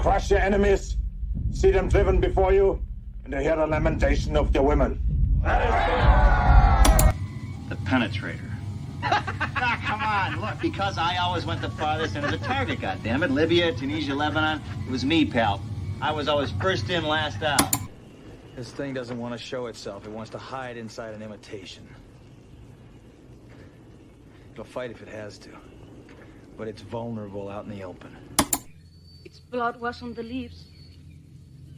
crush your enemies, see them driven before you, and to hear the lamentation of your women. The penetrator. Come on, look, because I always went the farthest into the target, goddammit. Libya, Tunisia, Lebanon. It was me, pal. I was always first in, last out. This thing doesn't want to show itself. It wants to hide inside an imitation. It'll fight if it has to. But it's vulnerable out in the open. Its blood was on the leaves.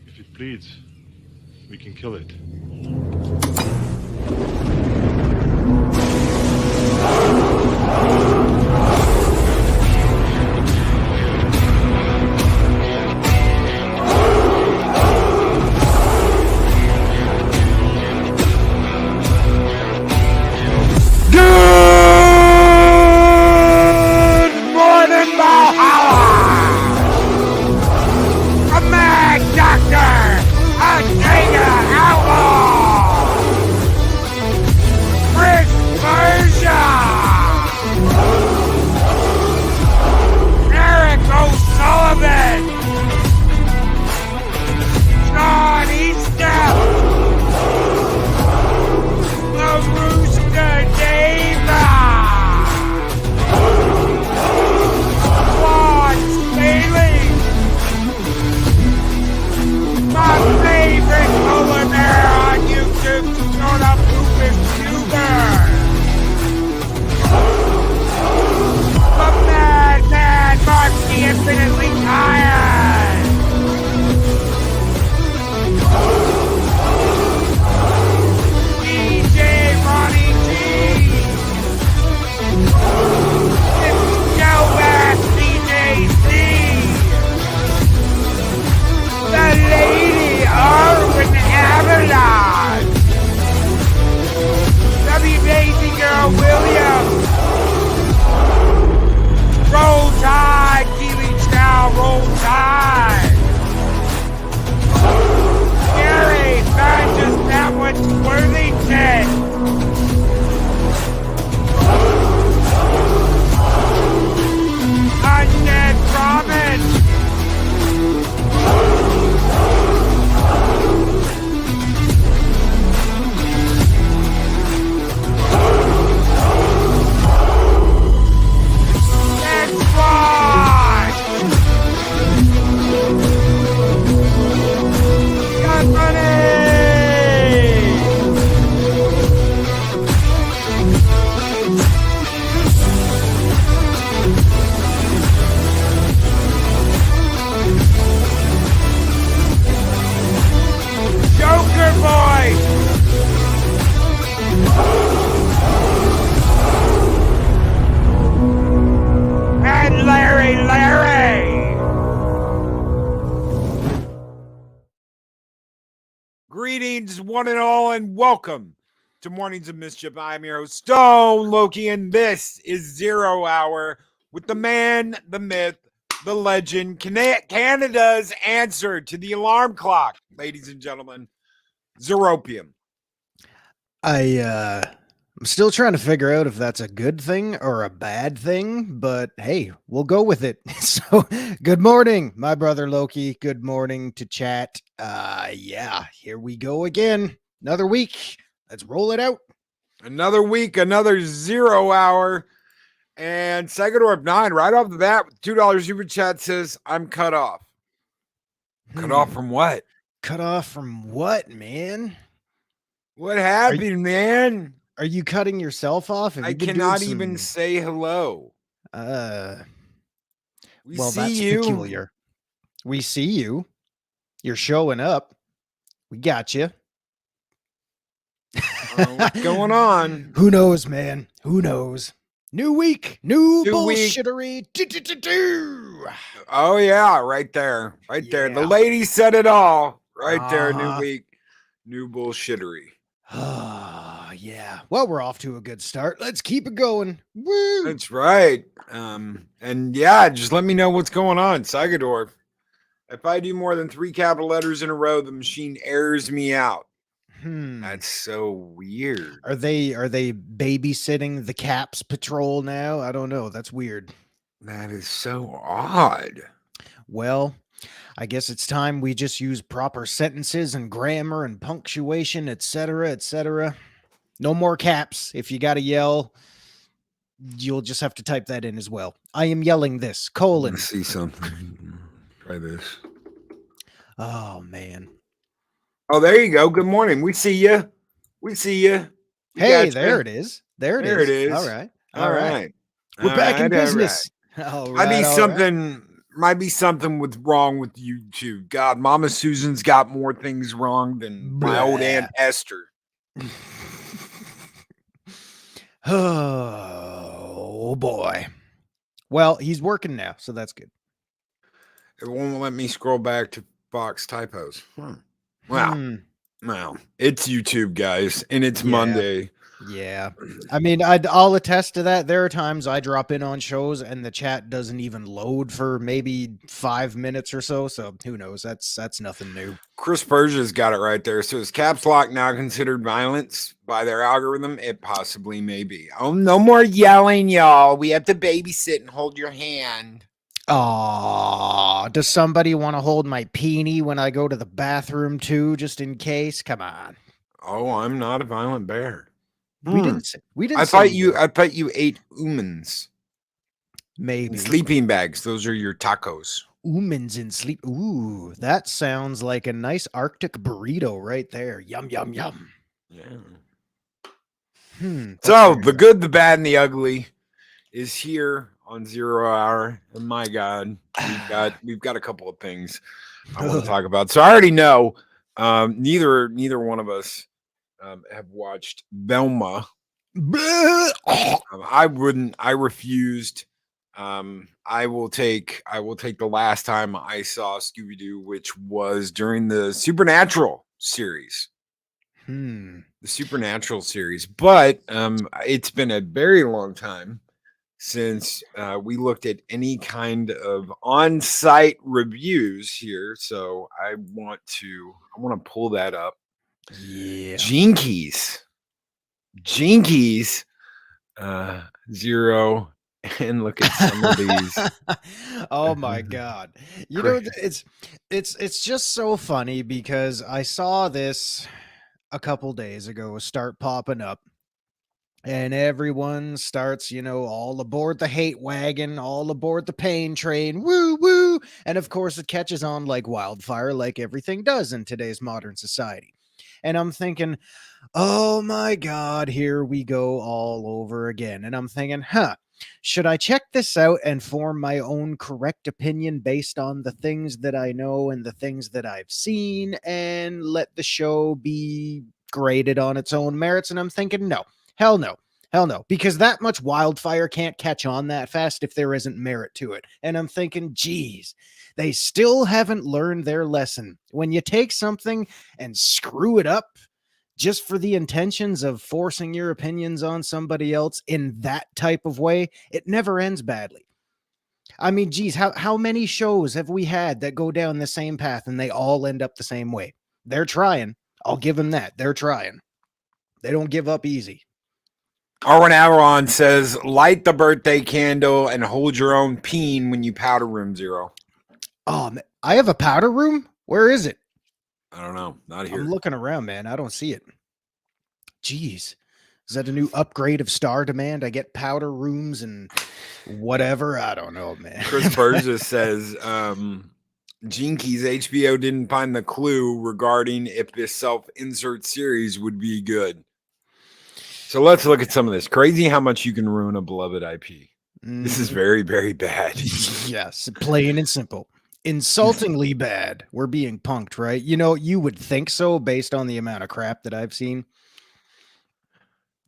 If it bleeds, we can kill it. Greetings, one and all, and welcome to Mornings of Mischief. I'm your host, Stone Loki, and this is Zero Hour with the man, the myth, the legend, Canada's answer to the alarm clock, ladies and gentlemen, Zeropium. I'm still trying to figure out if that's a good thing or a bad thing, but hey, we'll go with it. So, good morning, my brother Loki. Good morning to chat. Yeah, here we go again. Another week. Let's roll it out. Another week, another 0 hour. And Segadorp 9, right off the bat, $2 super chat says, I'm cut off. Cut off from what? Cut off from what, man? What happened, man? Are you cutting yourself off? I cannot even say hello. Well, see that's you. Peculiar. We see you. You're showing up. We got you. What's going on? Who knows, man? Who knows? New week, new bullshittery. Oh, yeah, right there. Right there. The lady said it all. Right there. New week, new bullshittery. Yeah. Well, we're off to a good start. Let's keep it going. Woo! That's right. And yeah, just let me know what's going on, Segadorf. If I do more than 3 capital letters in a row, the machine airs me out. That's so weird. Are they babysitting the Caps Patrol now? I don't know. That's weird. That is so odd. Well, I guess it's time we just use proper sentences and grammar and punctuation, etc., etc. No more caps. If you got to yell, you'll just have to type that in as well. I am yelling this, colon. Let's see something. Try this. Oh, man. Oh, there you go. Good morning. We see you. We see you. Hey, there it is. There it is. It is. All right. All right. We're back in All right. business. All Might be right, all something. Might be something with wrong with YouTube. God, Mama Susan's got more things wrong than my old Aunt Esther. Oh boy. Well, he's working now, so that's good. It won't let me scroll back to Fox typos. Wow. Wow. It's YouTube, guys, and it's Monday. Yeah. I mean, I'll attest to that. There are times I drop in on shows and the chat doesn't even load for maybe 5 minutes or so. So who knows? That's nothing new. Chris Persia's got it right there. So is caps lock now considered violence by their algorithm? It possibly may be. Oh, no more yelling, y'all. We have to babysit and hold your hand. Oh, does somebody want to hold my peenie when I go to the bathroom too, just in case? Come on. Oh, I'm not a violent bear. We didn't. I thought you ate umans. Maybe sleeping bags. Those are your tacos. Umans in sleep. Ooh, that sounds like a nice Arctic burrito right there. Yum yum yum. Yeah. So the good, the bad, and the ugly is here on Zero Hour. And my God, we've got a couple of things I want to talk about. So I already know neither one of us have watched Velma. I refused. I will take the last time I saw Scooby-Doo, which was during the Supernatural series. The Supernatural series. But it's been a very long time since we looked at any kind of on-site reviews here. So I want to pull that up. Yeah. Jinkies Zero, and look at some of these. Oh my God. You know, it's just so funny because I saw this a couple days ago start popping up. And everyone starts, all aboard the hate wagon, all aboard the pain train, woo, woo. And of course, it catches on like wildfire, like everything does in today's modern society. And I'm thinking, oh my God, here we go all over again. And I'm thinking, should I check this out and form my own correct opinion based on the things that I know and the things that I've seen and let the show be graded on its own merits? And I'm thinking, no. Hell no, because that much wildfire can't catch on that fast if there isn't merit to it. And I'm thinking, geez, they still haven't learned their lesson. When you take something and screw it up just for the intentions of forcing your opinions on somebody else in that type of way, it never ends badly. I mean, geez, how many shows have we had that go down the same path and they all end up the same way? They're trying. I'll give them that. They're trying. They don't give up easy. Arwen Averon says, light the birthday candle and hold your own peen when you powder room, Zero. I have a powder room? Where is it? I don't know. Not here. I'm looking around, man. I don't see it. Jeez. Is that a new upgrade of Star Demand? I get powder rooms and whatever. I don't know, man. Chris Burgess says, Jinkies, HBO didn't find the clue regarding if this self-insert series would be good. So let's look at some of this. Crazy how much you can ruin a beloved IP. This is very, very bad. Yes, plain and simple. Insultingly bad. We're being punked, right? You would think so based on the amount of crap that I've seen.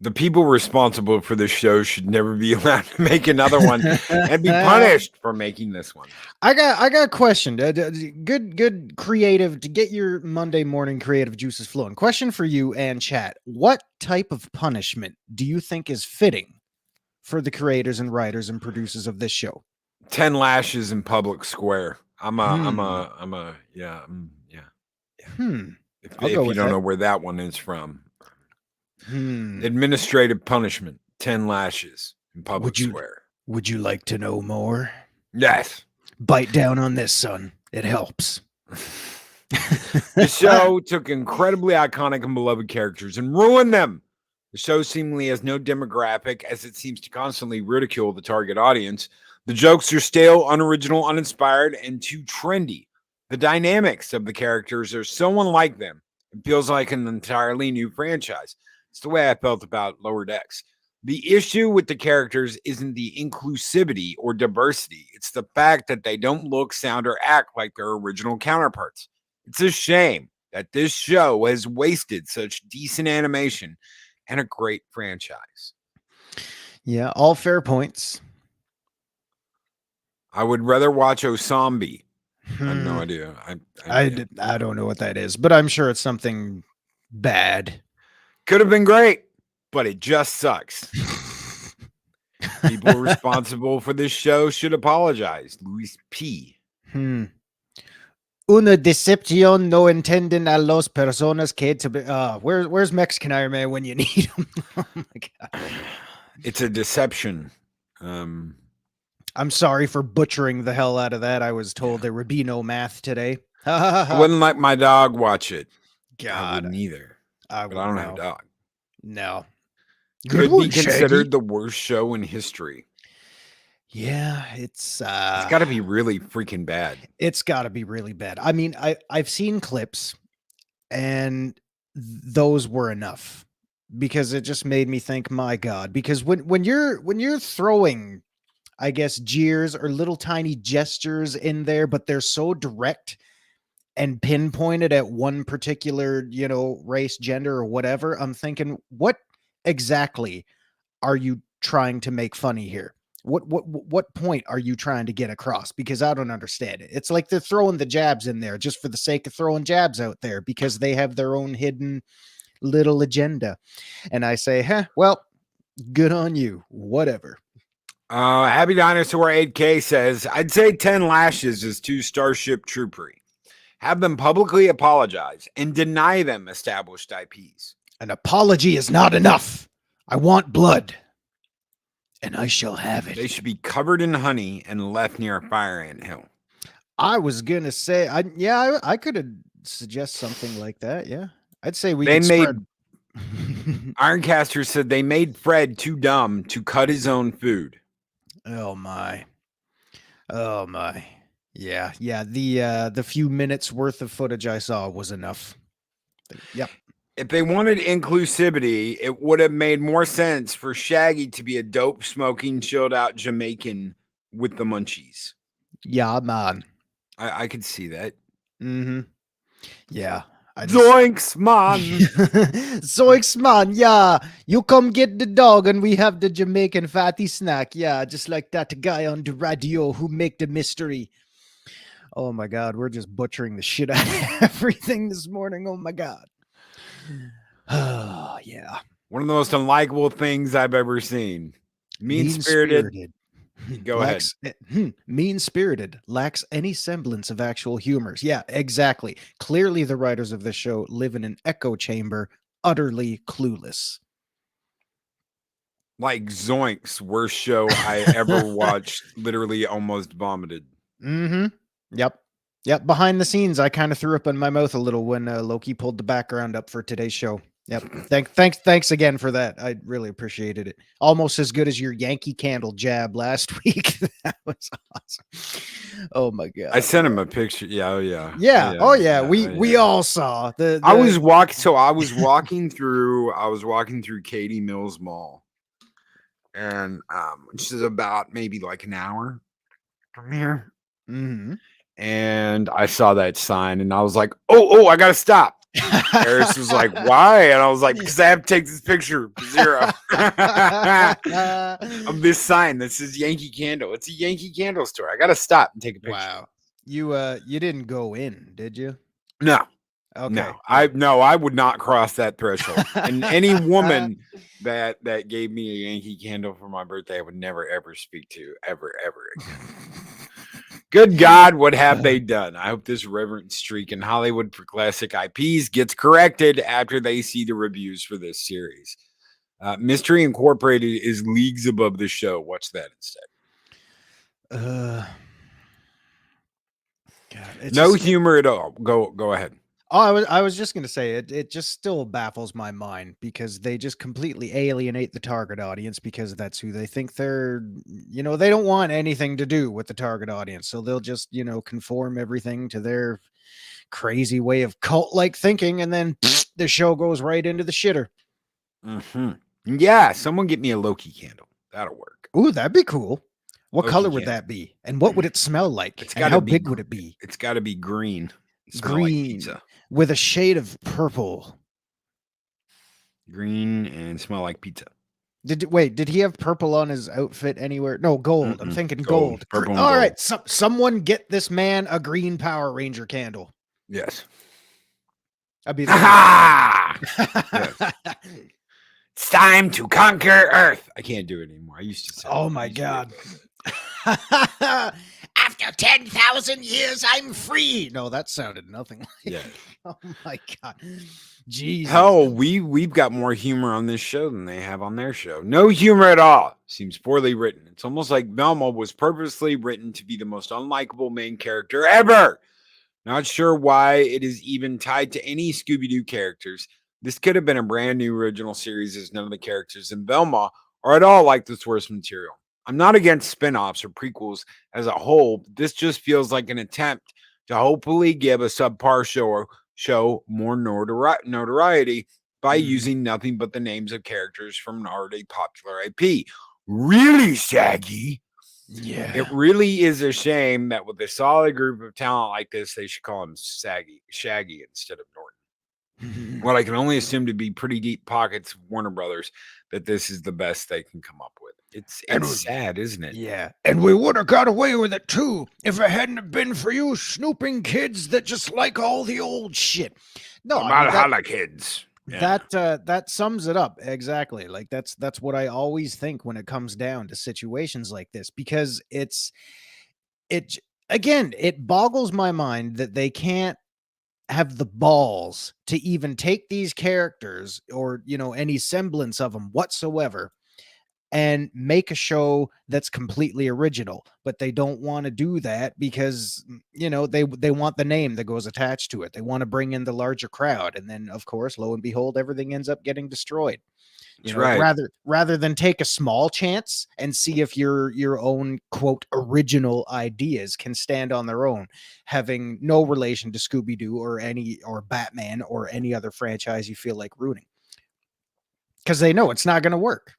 The people responsible for this show should never be allowed to make another one and be punished for making this one. I got a question. Good creative to get your Monday morning creative juices flowing. Question for you and chat. What type of punishment do you think is fitting for the creators and writers and producers of this show? 10 lashes in public square. If you don't know where that one is from. Administrative punishment, 10 lashes in public square. Would you like to know more? Yes. Bite down on this, son. It helps. The show took incredibly iconic and beloved characters and ruined them. The show seemingly has no demographic, as it seems to constantly ridicule the target audience. The jokes are stale, unoriginal, uninspired, and too trendy. The dynamics of the characters are so unlike them. It feels like an entirely new franchise. It's the way I felt about Lower Decks. The issue with the characters isn't the inclusivity or diversity. It's the fact that they don't look, sound, or act like their original counterparts. It's a shame that this show has wasted such decent animation and a great franchise. Yeah, all fair points. I would rather watch Osambi. I have no idea. I don't know what that is, but I'm sure it's something bad. Could have been great, but it just sucks. People responsible for this show should apologize. Luis P. Una decepción no entienden a los personas que to be. Where's Mexican Iron Man when you need him? Oh my god! It's a deception. I'm sorry for butchering the hell out of that. I was told there would be no math today. I wouldn't let my dog watch it. God, I wouldn't either. But I don't have a dog. No. Could be considered the worst show in history. Yeah, it's got to be really freaking bad. It's got to be really bad. I mean, I've seen clips, and those were enough because it just made me think, my God, because when you're throwing, I guess, jeers or little tiny gestures in there, but they're so direct and pinpointed at one particular, race, gender, or whatever, I'm thinking, what exactly are you trying to make funny here? What point are you trying to get across? Because I don't understand it. It's like they're throwing the jabs in there just for the sake of throwing jabs out there because they have their own hidden little agenda. And I say, well, good on you. Whatever. Happy Dinosaur 8K says, I'd say 10 lashes is too Starship Troopery. Have them publicly apologize and deny them established IPs. An apology is not enough. I want blood. And I shall have it. They should be covered in honey and left near a fire ant hill. I was gonna say, I could suggest something like that. Yeah, I'd say we. Ironcaster said they made Fred too dumb to cut his own food. Oh my. Yeah. The few minutes worth of footage I saw was enough. Yep. If they wanted inclusivity, it would have made more sense for Shaggy to be a dope smoking, chilled out Jamaican with the munchies. Yeah, man. I could see that. Mm-hmm. Yeah. Zoinks, man. Zoinks, man. Yeah. You come get the dog and we have the Jamaican fatty snack. Yeah, just like that guy on the radio who make the mystery. Oh my God. We're just butchering the shit out of everything this morning. Oh my God. Oh, yeah. One of the most unlikable things I've ever seen. Mean-spirited. Go ahead. Mean-spirited. Lacks any semblance of actual humors. Yeah, exactly. Clearly, the writers of this show live in an echo chamber, utterly clueless. Like Zoinks, worst show I ever watched. Literally almost vomited. Mm-hmm. Yep. Behind the scenes, I kind of threw up in my mouth a little when Loki pulled the background up for today's show. Yep. Thanks again for that. I really appreciated it. Almost as good as your Yankee Candle jab last week. That was awesome. Oh my God. I sent him a picture. Yeah. We all saw the I was walking through Katy Mills Mall. And which is about maybe like an hour from here. Mm-hmm. And I saw that sign and I was like, oh, I gotta stop. Harris was like, why? And I was like, because I have to take this picture for Zero of this sign that says Yankee Candle. It's a Yankee Candle store. I gotta stop and take a picture. Wow. You didn't go in, did you? No. Okay. No, I would not cross that threshold. And any woman that gave me a Yankee Candle for my birthday, I would never ever speak to ever again. Good God, what have they done? I hope this reverent streak in Hollywood for classic IPs gets corrected after they see the reviews for this series. Mystery Incorporated is leagues above the show. Watch that instead. God, No humor at all. Go ahead. Oh, I was just gonna say it just still baffles my mind because they just completely alienate the target audience because that's who they think they're, they don't want anything to do with the target audience. So they'll just, conform everything to their crazy way of cult-like thinking, and then the show goes right into the shitter. Yeah, someone get me a Loki candle. That'll work. Ooh, that'd be cool. What Loki color would candle. that be? And what would it smell like? It's And gotta how be big would it be? It's got to be green. Smell like Green pizza. with a shade of purple. Green and smell like pizza. Did he have purple on his outfit anywhere? No, gold. I'm thinking gold. Purple and All gold. right, someone get this man a green Power Ranger candle. Yes. I'd be Yes. It's time to conquer Earth. I can't do it anymore. I used to say Oh my God. After 10,000 years, I'm free. No, that sounded nothing like Yeah. Oh my God. Jesus. Hell, we've got more humor on this show than they have on their show. No humor at all. Seems poorly written. It's almost like Velma was purposely written to be the most unlikable main character ever. Not sure why it is even tied to any Scooby-Doo characters. This could have been a brand new original series, as none of the characters in Velma are at all like the source material. I'm not against spin-offs or prequels as a whole, but this just feels like an attempt to hopefully give a subpar show more notoriety by using nothing but the names of characters from an already popular IP. Really, Shaggy? Yeah. It really is a shame that with a solid group of talent like this, they should call him Shaggy instead of Norton. What I can only assume to be pretty deep pockets of Warner Brothers, that this is the best they can come up with. It's sad, isn't it? Yeah. And we would have got away with it too if it hadn't have been for you snooping kids that just like all the old shit. No, Valhalla kids. Yeah. That sums it up exactly. Like that's what I always think when it comes down to situations like this, because it boggles my mind that they can't have the balls to even take these characters or any semblance of them whatsoever and make a show that's completely original. But they don't want to do that because they want the name that goes attached to it. They want to bring in the larger crowd, and then of course, lo and behold, everything ends up getting destroyed. Right. Rather than take a small chance and see if your own quote original ideas can stand on their own, having no relation to Scooby-Doo or Batman or any other franchise you feel like rooting, because they know it's not going to work.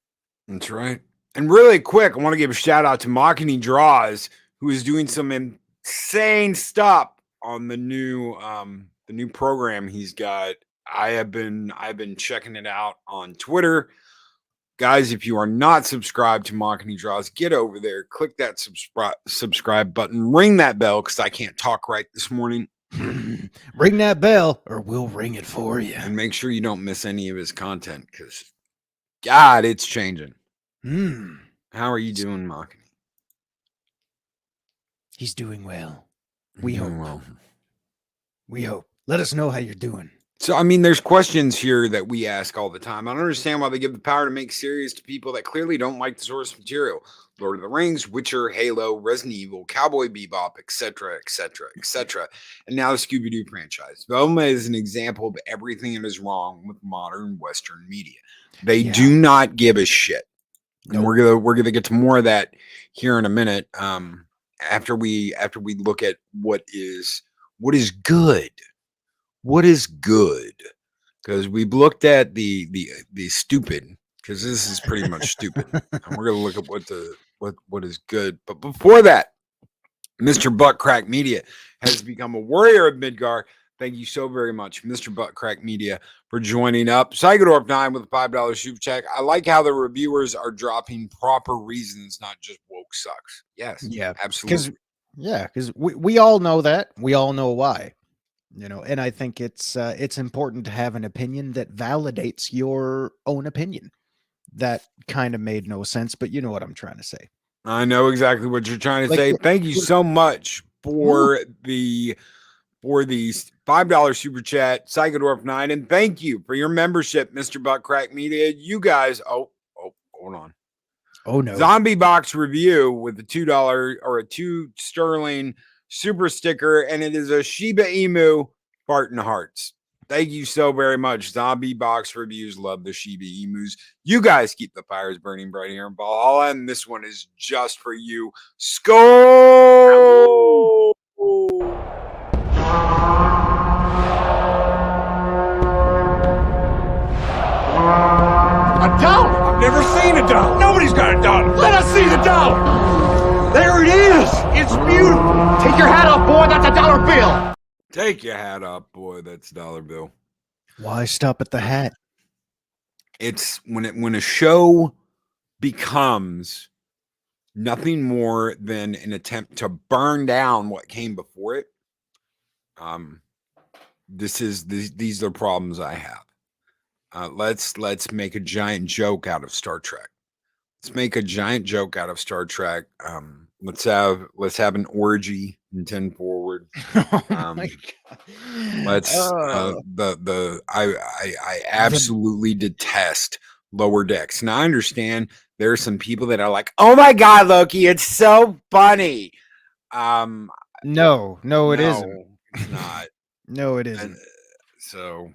That's right. And really quick, I want to give a shout out to Machini Draws, who is doing some insane stuff on the new program he's got. I've been checking it out on Twitter. Guys, if you are not subscribed to Machini Draws, get over there, click that subscribe button, ring that bell, because I can't talk right this morning. Ring that bell or we'll ring it for you. And make sure you don't miss any of his content, because God, it's changing. How are you doing, Machini? He's doing well. We hope. We hope. Let us know how you're doing. So, I mean, there's questions here that we ask all the time. I don't understand why they give the power to make series to people that clearly don't like the source material. Lord of the Rings, Witcher, Halo, Resident Evil, Cowboy Bebop, etc., etc., etc. And now the Scooby-Doo franchise. Velma is an example of everything that is wrong with modern Western media. They do not give a shit. Nope. And we're gonna get to more of that here in a minute. After we look at what is good. What is good? Because we've looked at the stupid, because this is pretty much stupid. And we're gonna look at what is good. But before that, Mr. Buttcrack Media has become a warrior of Midgar. Thank you so very much, Mr. Buttcrack Media, for joining up. Psychodorf 9 with a $5 super check. I like how the reviewers are dropping proper reasons, not just woke sucks. Yes, yeah, absolutely. Because we all know that. We all know why. And I think it's important to have an opinion that validates your own opinion. That kind of made no sense, but you know what I'm trying to say. I know exactly what you're trying to say. Thank you so much for the $5 super chat, Psychodorf 9, and thank you for your membership, Mr. Buttcrack Media. You guys, hold on. Oh no. Zombie Box Review with the $2 or a 2 sterling super sticker, and it is a Shiba Inu Barton Hearts. Thank you so very much. Zombie Box Reviews love the Shiba Emus. You guys keep the fires burning bright here in Valhalla, and this one is just for you. Skull! A dollar? I've never seen a dollar. Nobody's got a dollar. Let us see the dollar. There it is. It's beautiful. Take your hat off, boy. That's a dollar bill. Take your hat off, boy. That's dollar bill. Why stop at the hat? It's when a show becomes nothing more than an attempt to burn down what came before it. These are problems I have. Let's make a giant joke out of Star Trek. Let's make a giant joke out of Star Trek. Let's have an orgy in 10 forward. Oh my God. Let's I absolutely detest Lower Decks. Now I understand there are some people that are like, "Oh my God, Loki, it's so funny." No, it isn't. It's not. No, it isn't. So,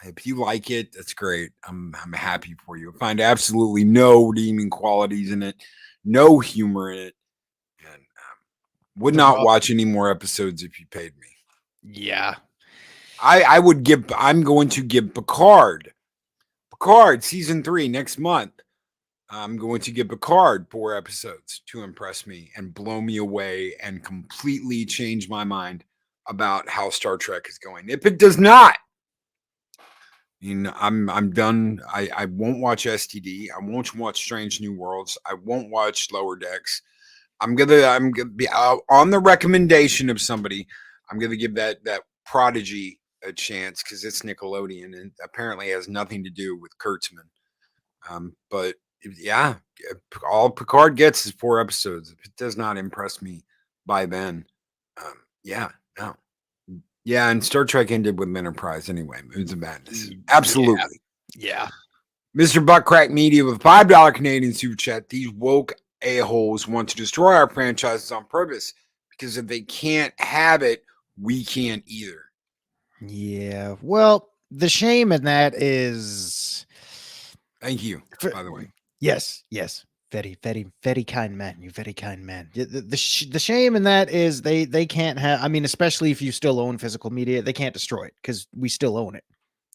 if you like it, that's great. I'm happy for you. I find absolutely no redeeming qualities in it, no humor in it, and would not watch any more episodes if you paid me. Yeah, I'm going to give Picard season 3 next month. I'm going to give Picard 4 episodes to impress me and blow me away and completely change my mind about how Star Trek is going. If it does not, I'm done. I won't watch STD. I won't watch Strange New Worlds. I won't watch Lower Decks. I'm gonna be on the recommendation of somebody. I'm gonna give that Prodigy a chance because it's Nickelodeon and apparently has nothing to do with Kurtzman. But yeah, all Picard gets is 4 episodes. If it does not impress me by then, no. Yeah, and Star Trek ended with Enterprise anyway. Moods of Madness. Absolutely. Yeah. Mr. Buttcrack Media with $5 Canadian super chat. These woke a-holes want to destroy our franchises on purpose because if they can't have it, we can't either. Yeah. Well, the shame in that is. Thank you, by the way. Yes. Very, very, very kind man. You very kind man. The shame in that is they can't have. I mean, especially if you still own physical media, they can't destroy it because we still own it,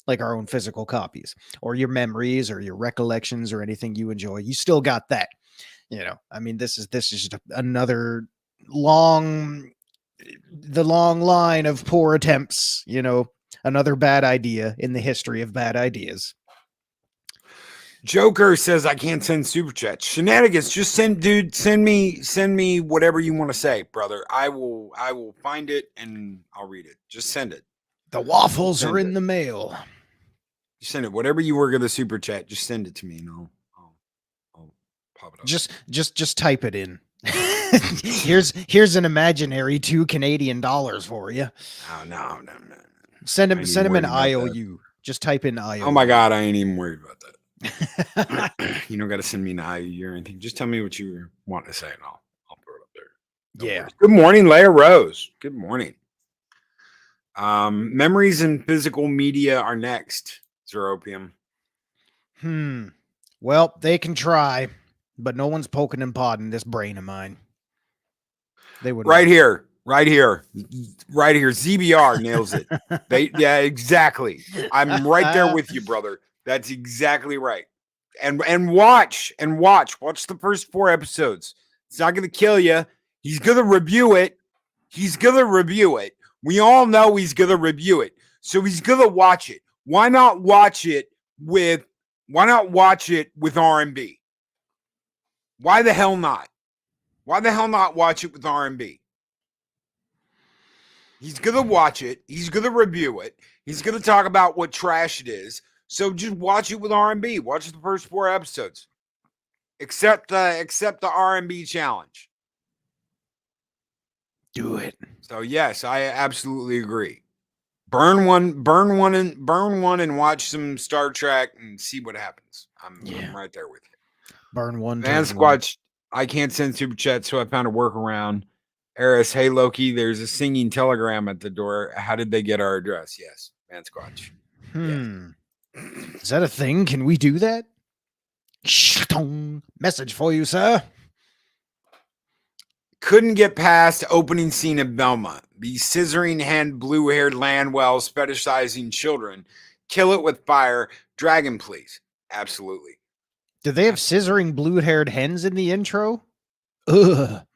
like our own physical copies or your memories or your recollections or anything you enjoy. You still got that. I mean, this is just another long line of poor attempts. Another bad idea in the history of bad ideas. Joker says I can't send super chats. Shenanigans, just send me whatever you want to say, brother. I will find it and I'll read it. Just send it. The waffles are in the mail. Just send it. Whatever you were gonna super chat, just send it to me and I'll pop it up. Just type it in. here's an imaginary $2 for you. Oh, no. Send him an IOU. Just type in IOU. Oh my God, I ain't even worried about that. You don't got to send me an IOU or anything. Just tell me what you want to say, and I'll throw it up there. Yeah. Good morning, Leia Rose. Good morning. Memories and physical media are next. Zeropium. Well, they can try, but no one's poking and prodding this brain of mine. They would right here. ZBR nails it. Yeah, exactly. I'm right there with you, brother. That's exactly right. And watch the first 4 episodes. It's not going to kill you. He's going to review it. We all know he's going to review it. So he's going to watch it. Why not watch it with R&B? Why the hell not? Why the hell not watch it with R&B? He's going to watch it. He's going to review it. He's going to talk about what trash it is. So just watch it with R&B. Watch the first 4 episodes. Accept the R&B challenge. Do it. So yes, I absolutely agree. Burn one and watch some Star Trek and see what happens. I'm right there with you. Burn one. Van Squatch, I can't send super chat, so I found a workaround. Harris, hey Loki, there's a singing telegram at the door. How did they get our address? Yes, Man Squatch. Is that a thing? Can we do that? Message for you, sir. Couldn't get past opening scene of Velma. The scissoring hand, blue-haired Landwells fetishizing children. Kill it with fire. Dragon, please. Absolutely. Do they have scissoring blue-haired hens in the intro? Ugh.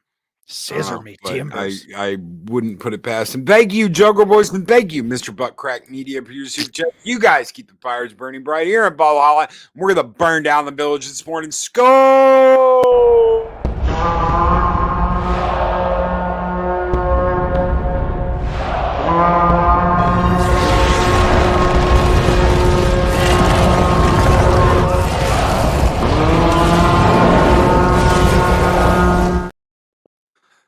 Scissor me But timbers. I wouldn't put it past them. Thank you, Jungle Boys, and thank you, Mr. Buttcrack Media producer. You guys keep the fires burning bright here in Valhalla. We're gonna burn down the village this morning. Skull!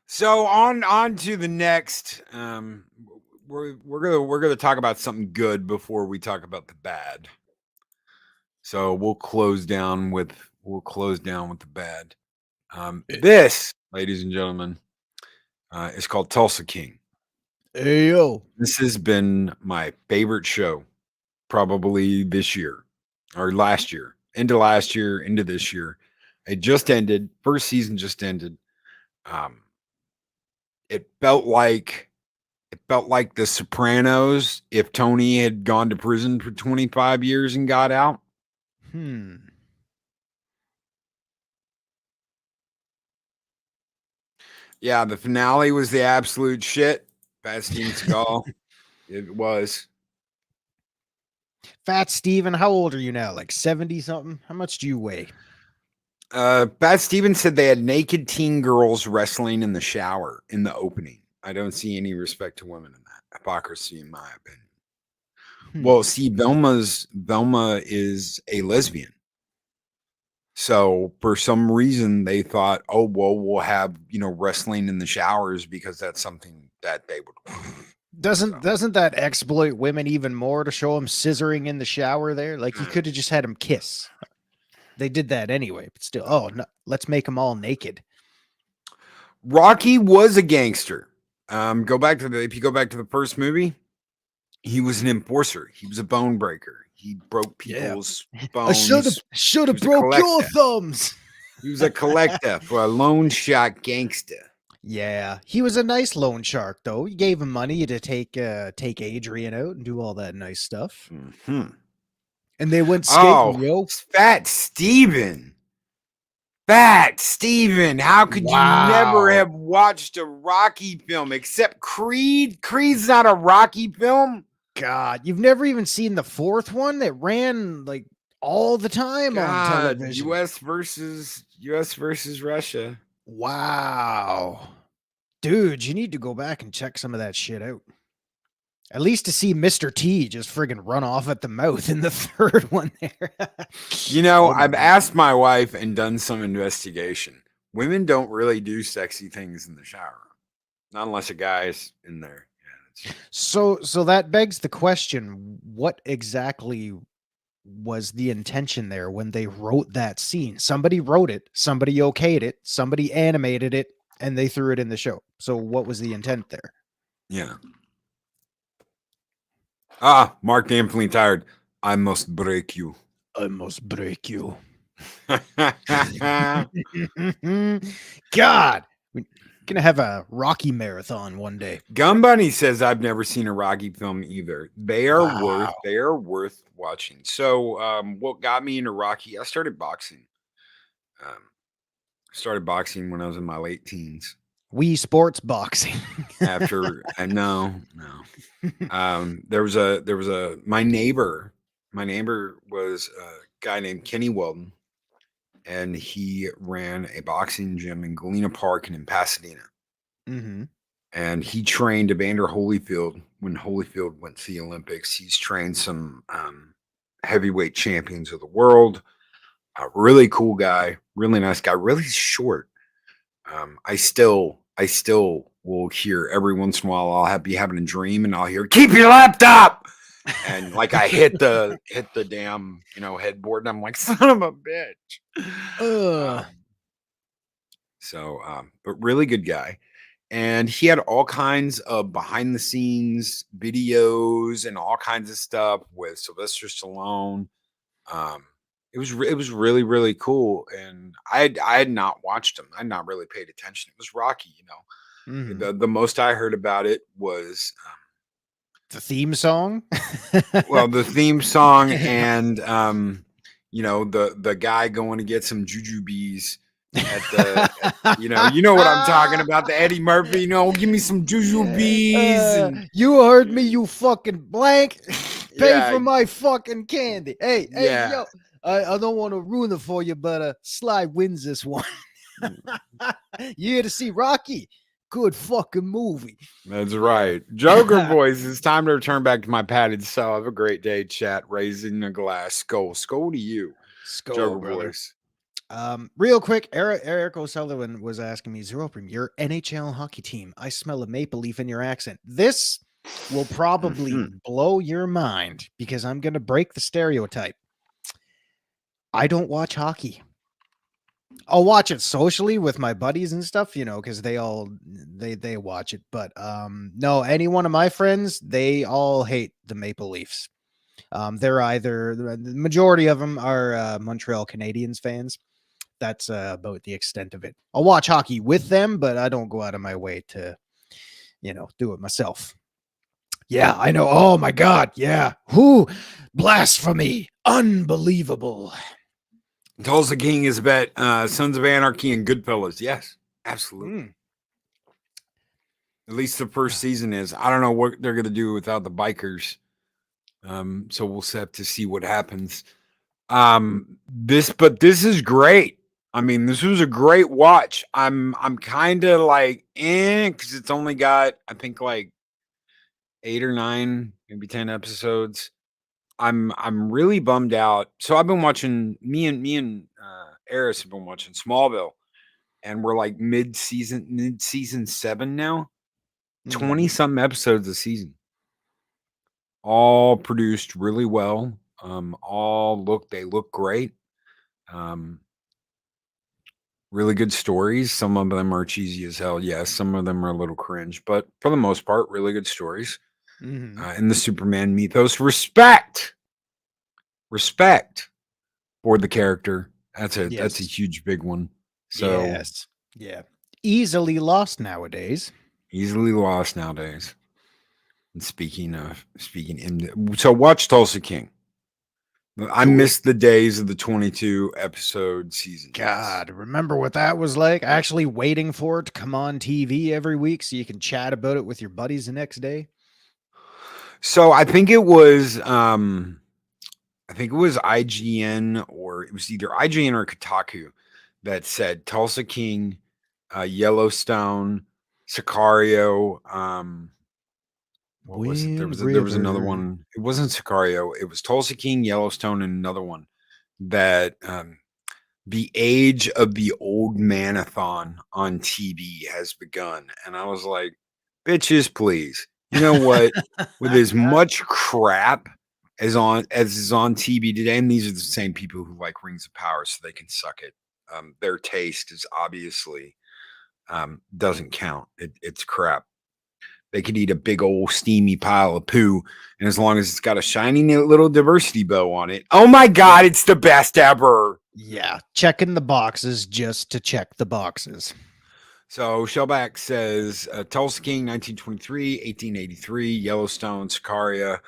So on to the next. We're gonna talk about something good before we talk about the bad. So we'll close down with the bad. This, ladies and gentlemen, is called Tulsa King. Hey, yo. This has been my favorite show, probably this year or last year, into this year. It just ended. First season just ended. It felt like The Sopranos if Tony had gone to prison for 25 years and got out. Yeah, the finale was the absolute shit. Fat Steven Seagal. It was. Fat Steven, how old are you now? Like 70 something? How much do you weigh? Fat Steven said they had naked teen girls wrestling in the shower in the opening. I don't see any respect to women in that. Hypocrisy, in my opinion. Well, see, Velma is a lesbian. So for some reason they thought, oh, well, we'll have, wrestling in the showers because that's something that they would. Doesn't that exploit women even more to show them scissoring in the shower there? Like, you could have just had them kiss. They did that anyway, but still, no, let's make them all naked. Rocky was a gangster. If you go back to the first movie, he was an enforcer. He was a bone breaker. He broke people's bones. I should have broke your thumbs. He was a collector for a loan shark gangster. Yeah, he was a nice loan shark, though. He gave him money to take Adrian out and do all that nice stuff. Mm-hmm. And they went skating, yo. Fat Steven. How could you never have watched a Rocky film except Creed? Creed's not a Rocky film. God, you've never even seen the fourth one that ran like all the time on television. U.S. versus Russia. Wow. Dude, you need to go back and check some of that shit out. At least to see Mr. T just friggin' run off at the mouth in the third one there. I've asked my wife and done some investigation. Women don't really do sexy things in the shower. Not unless a guy's in there. Yeah, so that begs the question, what exactly was the intention there when they wrote that scene? Somebody wrote it, somebody okayed it, somebody animated it, and they threw it in the show. So what was the intent there? Yeah. Mark Dampfling tired. I must break you. I must break you. God, we're gonna have a Rocky marathon one day. Gun Bunny says I've never seen a Rocky film either. They are worth watching. So what got me into Rocky? I started boxing. Started boxing when I was in my late teens. Wii Sports boxing. After no. There was a my neighbor was a guy named Kenny Weldon, and he ran a boxing gym in Galena Park and in Pasadena. Mm-hmm. And he trained Evander Holyfield when Holyfield went to the Olympics. He's trained some heavyweight champions of the world. A really cool guy, really nice guy, really short. I still will hear every once in a while. I'll be having a dream and I'll hear, "Keep your laptop," and like I hit the damn headboard, and I'm like, "Son of a bitch." But really good guy. and he had all kinds of behind the scenes videos and all kinds of stuff with Sylvester Stallone. It was really really cool, and I had not watched him. I had not really paid attention. It was Rocky, you know. Mhm. The most I heard about it was The theme song. well, the theme song and you know, the guy going to get some jujubes at you know what I'm talking about, the Eddie Murphy, you know, give me some jujubes and You heard me, you fucking blank. Pay yeah, for my fucking candy. Hey, yeah. yo. I don't want to ruin it for you, but Sly wins this one. You here to see Rocky? Good fucking movie. That's right. Joker boys, it's time to return back to my padded cell. Have a great day, chat. Raising a glass. Skull to you, Skull, Joker brother. boys. Real quick, Eric O'Sullivan was asking me, Zeropium, your NHL hockey team. I smell a maple leaf in your accent. This will probably blow your mind because I'm going to break the stereotype. I don't watch hockey. I'll watch it socially with my buddies and stuff, you know, because they watch it. But no, any one of my friends, they all hate the Maple Leafs. They're either the majority of them are Montreal Canadiens fans. That's about the extent of it. I'll watch hockey with them, but I don't go out of my way to, you know, do it myself. Yeah, I know. Oh my God. Yeah. Who? Blasphemy. Unbelievable. Tulsa King is bet Sons of Anarchy and Goodfellas. Yes, absolutely. At least the first season is. I don't know what they're gonna do without the bikers. So we'll have to see what happens. This is great. I mean, this was a great watch. I'm kind of like because it's only got I think like 8 or 9, maybe 10 episodes. I'm really bummed out. So I've been watching me and Eris have been watching Smallville, and we're like mid season 7 now. 20 something episodes a season. All produced really well. They look great. Really good stories. Some of them are cheesy as hell. Yes, some of them are a little cringe, but for the most part, really good stories. In the Superman mythos, respect for the character. That's a huge big one. So yes, yeah, easily lost nowadays. And so watch Tulsa King. I missed the days of the 22 episode season. God, remember what that was like? Actually waiting for it to come on TV every week so you can chat about it with your buddies the next day. So I think it was IGN, or it was either IGN or Kotaku that said Tulsa King, Yellowstone, Sicario. What was it? There was another one. It wasn't Sicario. It was Tulsa King, Yellowstone, and another one that the age of the old manathon on TV has begun. And I was like, bitches, please. You know what? With as much crap as is on TV today, and these are the same people who like Rings of Power, so they can suck it. Their taste is obviously doesn't count. It's crap. They could eat a big old steamy pile of poo, and as long as it's got a shiny little diversity bow on it, oh my God, it's the best ever. Yeah, checking the boxes just to check the boxes. So Shellback says Tulsa King, 1923, 1883, Yellowstone, Sicaria,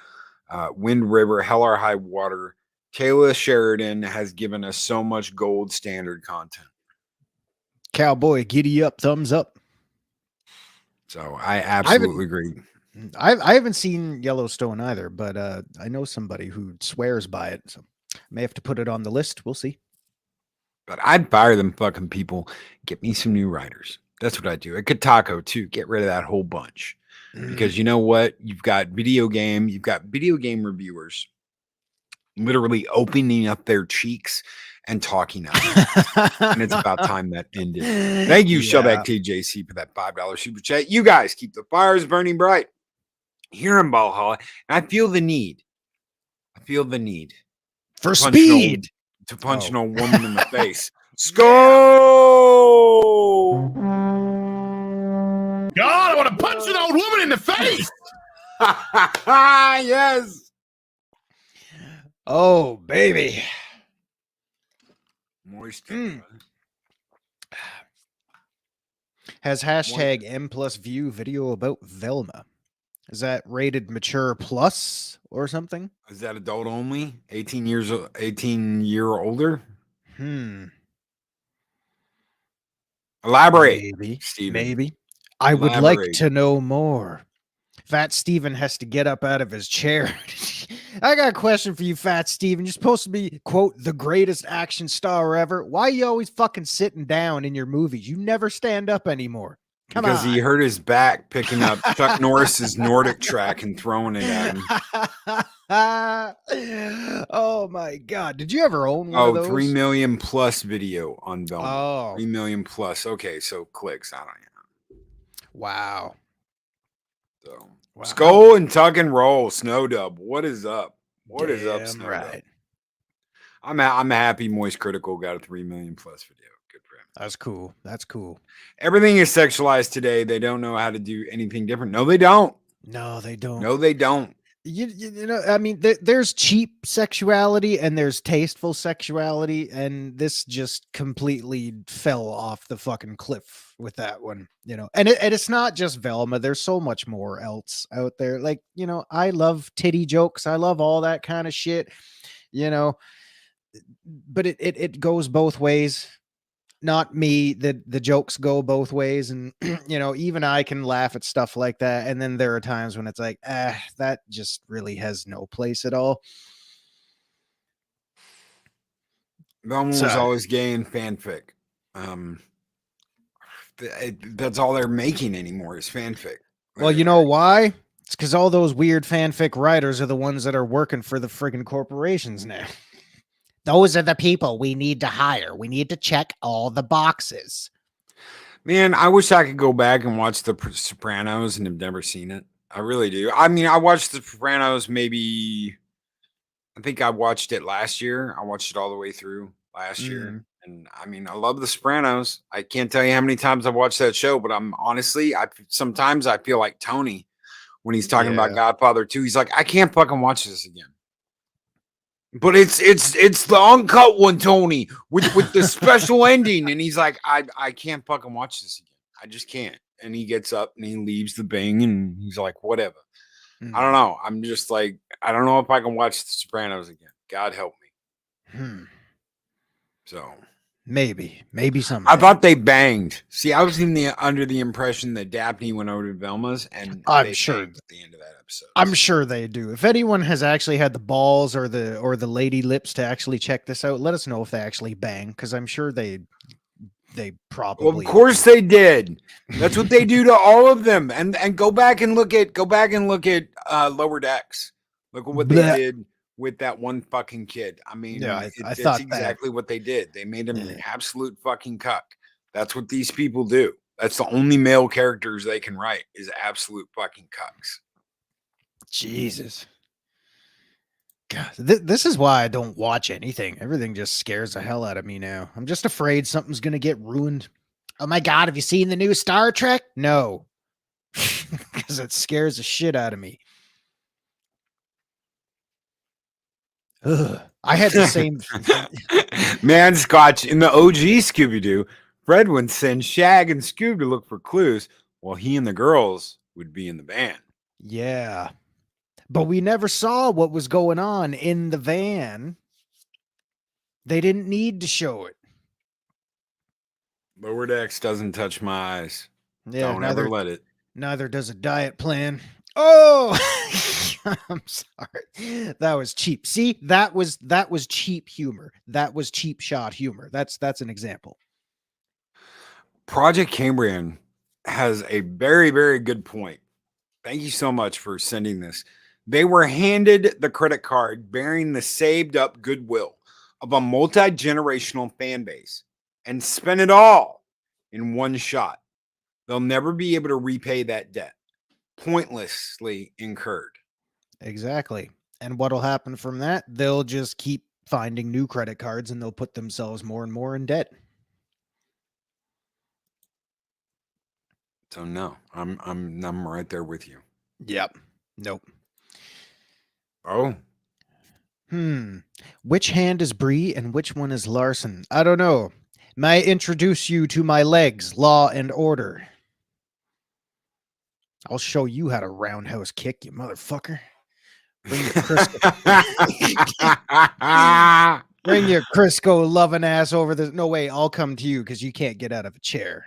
Wind River, Hell or High Water. Kayla Sheridan has given us so much gold standard content. Cowboy, giddy up, thumbs up. So I absolutely agree. I haven't seen Yellowstone either, but I know somebody who swears by it, so I may have to put it on the list. We'll see. But I'd fire them fucking people. Get me some new writers. That's what I do. At Kotaku too. Get rid of that whole bunch. Because you know what? You've got video game reviewers literally opening up their cheeks and talking out loud. And it's about time that ended. Thank you, Shellback TJC, for that $5 super chat. You guys keep the fires burning bright here in Valhalla. And I feel the need for speed to punch an old woman in the face. Skull! God, I want to punch an old woman in the face. Yes. Oh, baby. Moist. Has hashtag M+View video about Velma. Is that rated mature plus or something? Is that adult only? 18 year or older? Elaborate. Maybe. Steven. Maybe. I would like to know more. Fat Steven has to get up out of his chair. I got a question for you, Fat Steven. You're supposed to be, quote, the greatest action star ever. Why are you always fucking sitting down in your movies? You never stand up anymore. Come because on. he hurt his back picking up Chuck Norris's Nordic track and throwing it at him. Oh my God. Did you ever own one of those? 3 million plus video on Velma. Oh. 3 million plus. Okay, so clicks. I don't know. Wow. So Wow. Skull and Tuck and Roll. Snow Dub. What is up? What is up, Snow Dub? I'm happy Moist Critical got a 3 million plus video. Good for him. That's cool. That's cool. Everything is sexualized today. They don't know how to do anything different. No, they don't. No, they don't. No, they don't. You know, I mean, there's cheap sexuality and there's tasteful sexuality, and this just completely fell off the fucking cliff with that one, you know. And it's not just Velma. There's so much more else out there. Like, you know, I love titty jokes. I love all that kind of shit, you know, but it goes both ways. Not me, the jokes go both ways, and you know, even I can laugh at stuff like that, and then there are times when it's like, that just really has no place at all. Velma was always gay in fanfic. That's all they're making anymore is fanfic. Well, you know why? It's because all those weird fanfic writers are the ones that are working for the friggin' corporations now. Those are the people we need to hire. We need to check all the boxes. Man, I wish I could go back and watch The Sopranos and have never seen it. I really do. I mean, I watched The Sopranos I think I watched it last year. I watched it all the way through last year. And I mean, I love The Sopranos. I can't tell you how many times I've watched that show, but sometimes I feel like Tony when he's talking about Godfather 2. He's like, I can't fucking watch this again. But it's the uncut one, Tony, with the special ending. And he's like, I can't fucking watch this again. I just can't. And he gets up and he leaves the Bing and he's like, whatever. I don't know. I'm just like, I don't know if I can watch The Sopranos again. God help me. So maybe something. I thought they banged. See, I was under the impression that Daphne went over to Velma's, and I'm sure at the end of that episode. I'm sure they do. If anyone has actually had the balls or the lady lips to actually check this out, let us know if they actually bang, because I'm sure they probably. Well, of course they did. That's what they do to all of them. And go back and look at Lower Decks. Look at what they did with that one fucking kid. I mean, that's exactly what they did. They made him an absolute fucking cuck. That's what these people do. That's the only male characters they can write is absolute fucking cucks. Jesus. God, this is why I don't watch anything. Everything just scares the hell out of me now. I'm just afraid something's going to get ruined. Oh my God, have you seen the new Star Trek? No. Because it scares the shit out of me. Ugh. I had the same Man, Scotch in the OG Scooby-Doo, Fred would send Shag and Scoob to look for clues while he and the girls would be in the van. Yeah. But we never saw what was going on in the van. They didn't need to show it. Lower Decks doesn't touch my eyes. Yeah, don't ever let it. Neither does a diet plan. Oh, I'm sorry. That was cheap. See, that was cheap humor. That was cheap shot humor. That's an example. Project Cambrian has a very, very good point. Thank you so much for sending this. They were handed the credit card bearing the saved up goodwill of a multi-generational fan base and spent it all in one shot. They'll never be able to repay that debt. Pointlessly incurred. Exactly. And what'll happen from that? They'll just keep finding new credit cards and they'll put themselves more and more in debt. So no, I'm right there with you. Yep. Nope. Oh, Which hand is Bree and which one is Larson? I don't know. May I introduce you to my legs, Law and Order? I'll show you how to roundhouse kick, you motherfucker. Bring your Crisco. Bring your Crisco loving ass over the. No way, I'll come to you because you can't get out of a chair.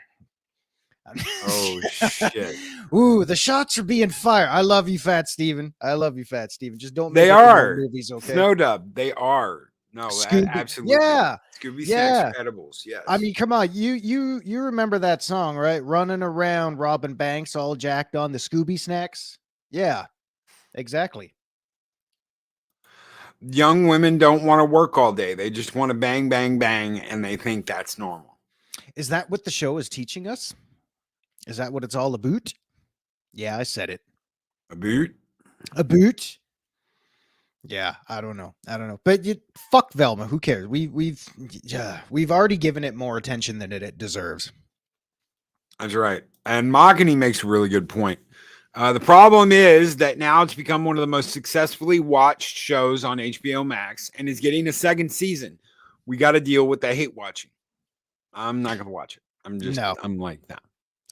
oh shit! Ooh, the shots are being fired. I love you, Fat Steven. I love you, Fat Steven. Just don't. They make up your own are movies, okay? Snow Dub. They are. No, Scooby- absolutely. yeah, Scooby yeah. Snacks are edibles. Yes. I mean, come on, you remember that song, right? Running around, robbing banks, all jacked on the Scooby Snacks. Yeah, exactly. young women don't want to work all day. They just want to bang, bang, bang, and they think that's normal. Is that what the show is teaching us? Is that what it's all about? Yeah, I said it. A boot? A boot? Yeah, I don't know. But fuck Velma. Who cares? We've already given it more attention than it deserves. That's right. And Mahogany makes a really good point. The problem is that now it's become one of the most successfully watched shows on HBO Max and is getting a second season. We got to deal with the hate watching. I'm not going to watch it. I'm like that.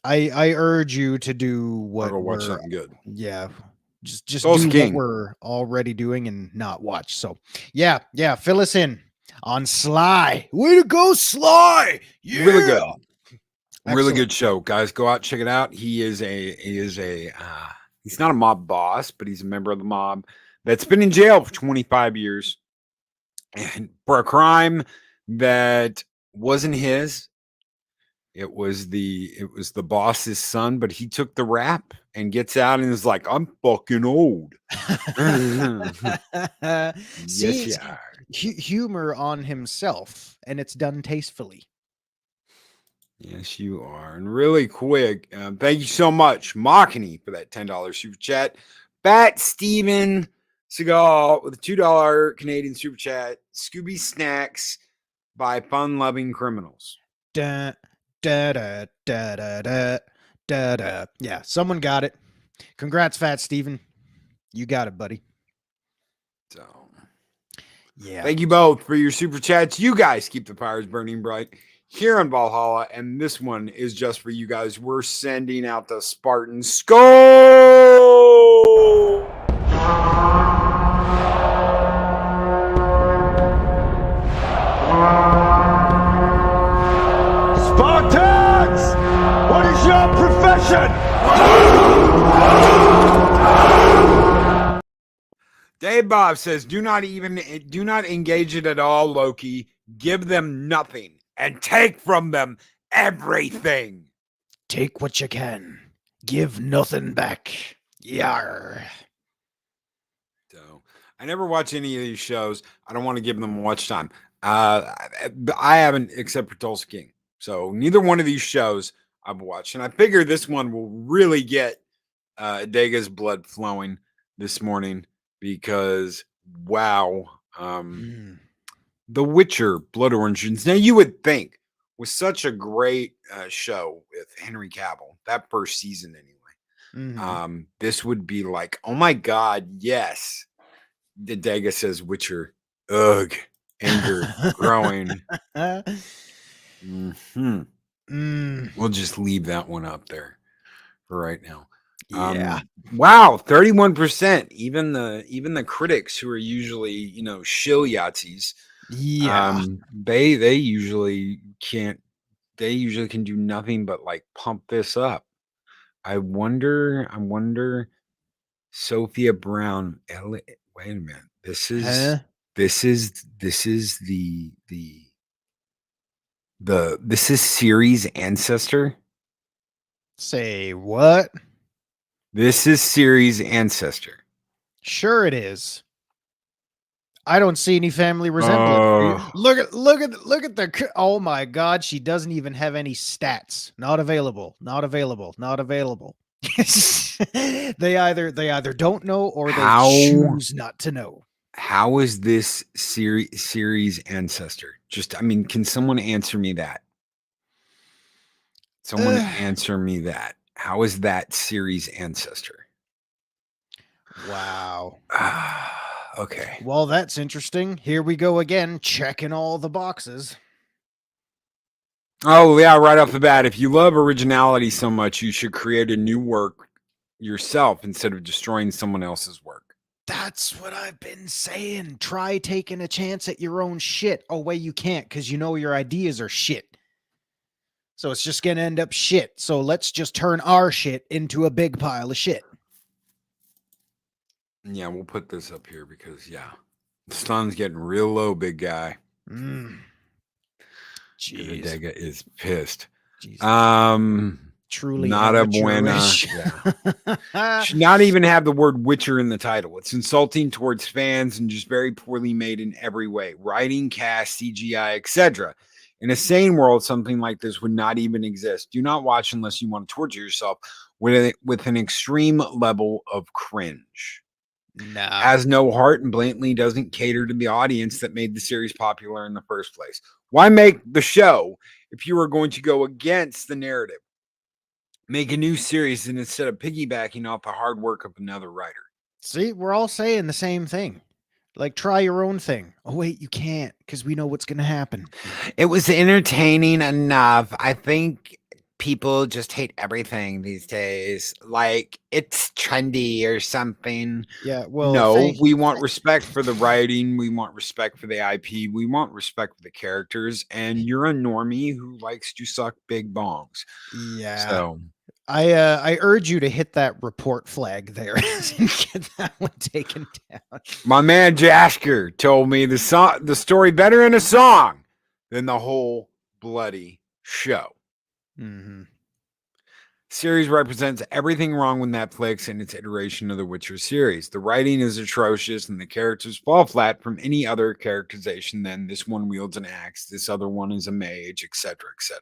I urge you to do what I'll go watch something good. Yeah. Just Tulsa do King. what we're already doing and not watch. So yeah, fill us in on Sly. Way to go, Sly! Yeah! Really good. Excellent. Really good show, guys. Go out, check it out. He's not a mob boss, but he's a member of the mob that's been in jail for 25 years and for a crime that wasn't his. It was the boss's son, but he took the rap and gets out and is like, I'm fucking old. See, Yes, yeah. Humor on himself, and it's done tastefully. Yes, you are. And really quick, thank you so much, Mahogany, for that $10 super chat. Fat Steven Seagal with a $2 Canadian super chat. Scooby Snacks by Fun Loving Criminals. Da, da, da, da, da, da, da, da. Yeah, someone got it. Congrats, Fat Steven. You got it, buddy. So, yeah. thank you both for your super chats. You guys keep the fires burning bright here in Valhalla, and this one is just for you guys. We're sending out the Spartan Skull. Spartans! What is your profession? Dave Bob says, do not engage it at all, Loki. Give them nothing and take from them everything. Take what you can. Give nothing back. Yar. So I never watch any of these shows. I don't want to give them watch time. I haven't, except for Tulsa King. So neither one of these shows I've watched. And I figure this one will really get Dega's blood flowing this morning because, wow. The Witcher, Blood Origins. Now, you would think with such a great show with Henry Cavill, that first season anyway, this would be like, oh my God, yes. The Dega says Witcher. Ugh. Anger growing. We'll just leave that one up there for right now. Yeah. Wow, 31%. Even the critics who are usually, shill Yahtzees. Yeah. They usually can do nothing but like pump this up. I wonder Sophia Brown. Wait a minute. This is this is Siri's ancestor. Say what? This is Siri's ancestor. Sure it is. I don't see any family resemblance. Look at the. Oh my God, she doesn't even have any stats. Not available. They either don't know or they choose not to know. How is this Siri's ancestor? Can someone answer me that? Answer me that. How is that series' ancestor? Wow. Okay. Well, that's interesting. Here we go again, checking all the boxes. Oh, yeah, right off the bat. If you love originality so much, you should create a new work yourself instead of destroying someone else's work. That's what I've been saying. Try taking a chance at your own shit. Oh, wait, you can't because you know your ideas are shit. So it's just going to end up shit. So let's just turn our shit into a big pile of shit. Yeah, we'll put this up here because, yeah, the sun's getting real low, big guy. Jeez. Dega is pissed. Jeez. Truly not a buena. Yeah. Should not even have the word Witcher in the title. It's insulting towards fans and just very poorly made in every way. Writing, cast, CGI, etc. In a sane world, something like this would not even exist. Do not watch unless you want to torture yourself with an extreme level of cringe. Nah. Has no heart and blatantly doesn't cater to the audience that made the series popular in the first place. Why make the show if you were going to go against the narrative? Make a new series and instead of piggybacking off the hard work of another writer. See, we're all saying the same thing. Like, try your own thing. Oh, wait, you can't because we know what's going to happen. It was entertaining enough. I think people just hate everything these days. Like, it's trendy or something. Yeah, well, no, we want respect for the writing. We want respect for the IP. We want respect for the characters. And you're a normie who likes to suck big bongs. Yeah. So I urge you to hit that report flag there and get that one taken down. My man Jasker told me the story better in a song than the whole bloody show. Mm-hmm. Series represents everything wrong with Netflix and its iteration of the Witcher series. The writing is atrocious and the characters fall flat from any other characterization than this one wields an axe, this other one is a mage, etc., etc.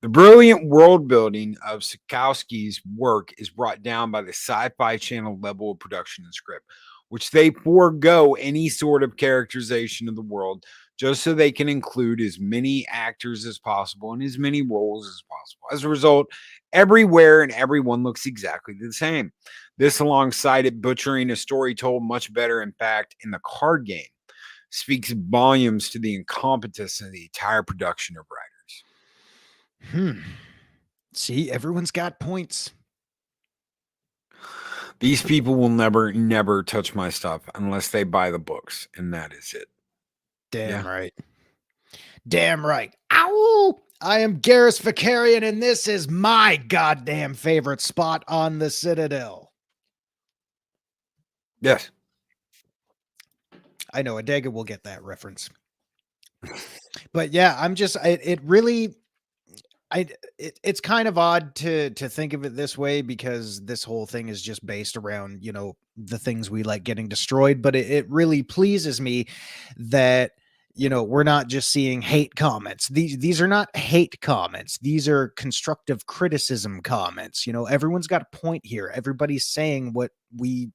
The brilliant world building of Sikowski's work is brought down by the Sci-Fi Channel level of production and script, which they forego any sort of characterization of the world just so they can include as many actors as possible and as many roles as possible. As a result, everywhere and everyone looks exactly the same. This, alongside it butchering a story told much better, in fact, in the card game, speaks volumes to the incompetence of the entire production of writers. See, everyone's got points. These people will never touch my stuff unless they buy the books, and that is it. Damn right. Damn right. Ow! I am Garrus Vicarian, and this is my goddamn favorite spot on the Citadel. Yes. I know Adega will get that reference. But yeah, I'm just it's kind of odd to think of it this way because this whole thing is just based around, you know, the things we like getting destroyed. But it really pleases me that, you know, we're not just seeing hate comments. These are not hate comments. These are constructive criticism comments. You know, everyone's got a point here. Everybody's saying what we've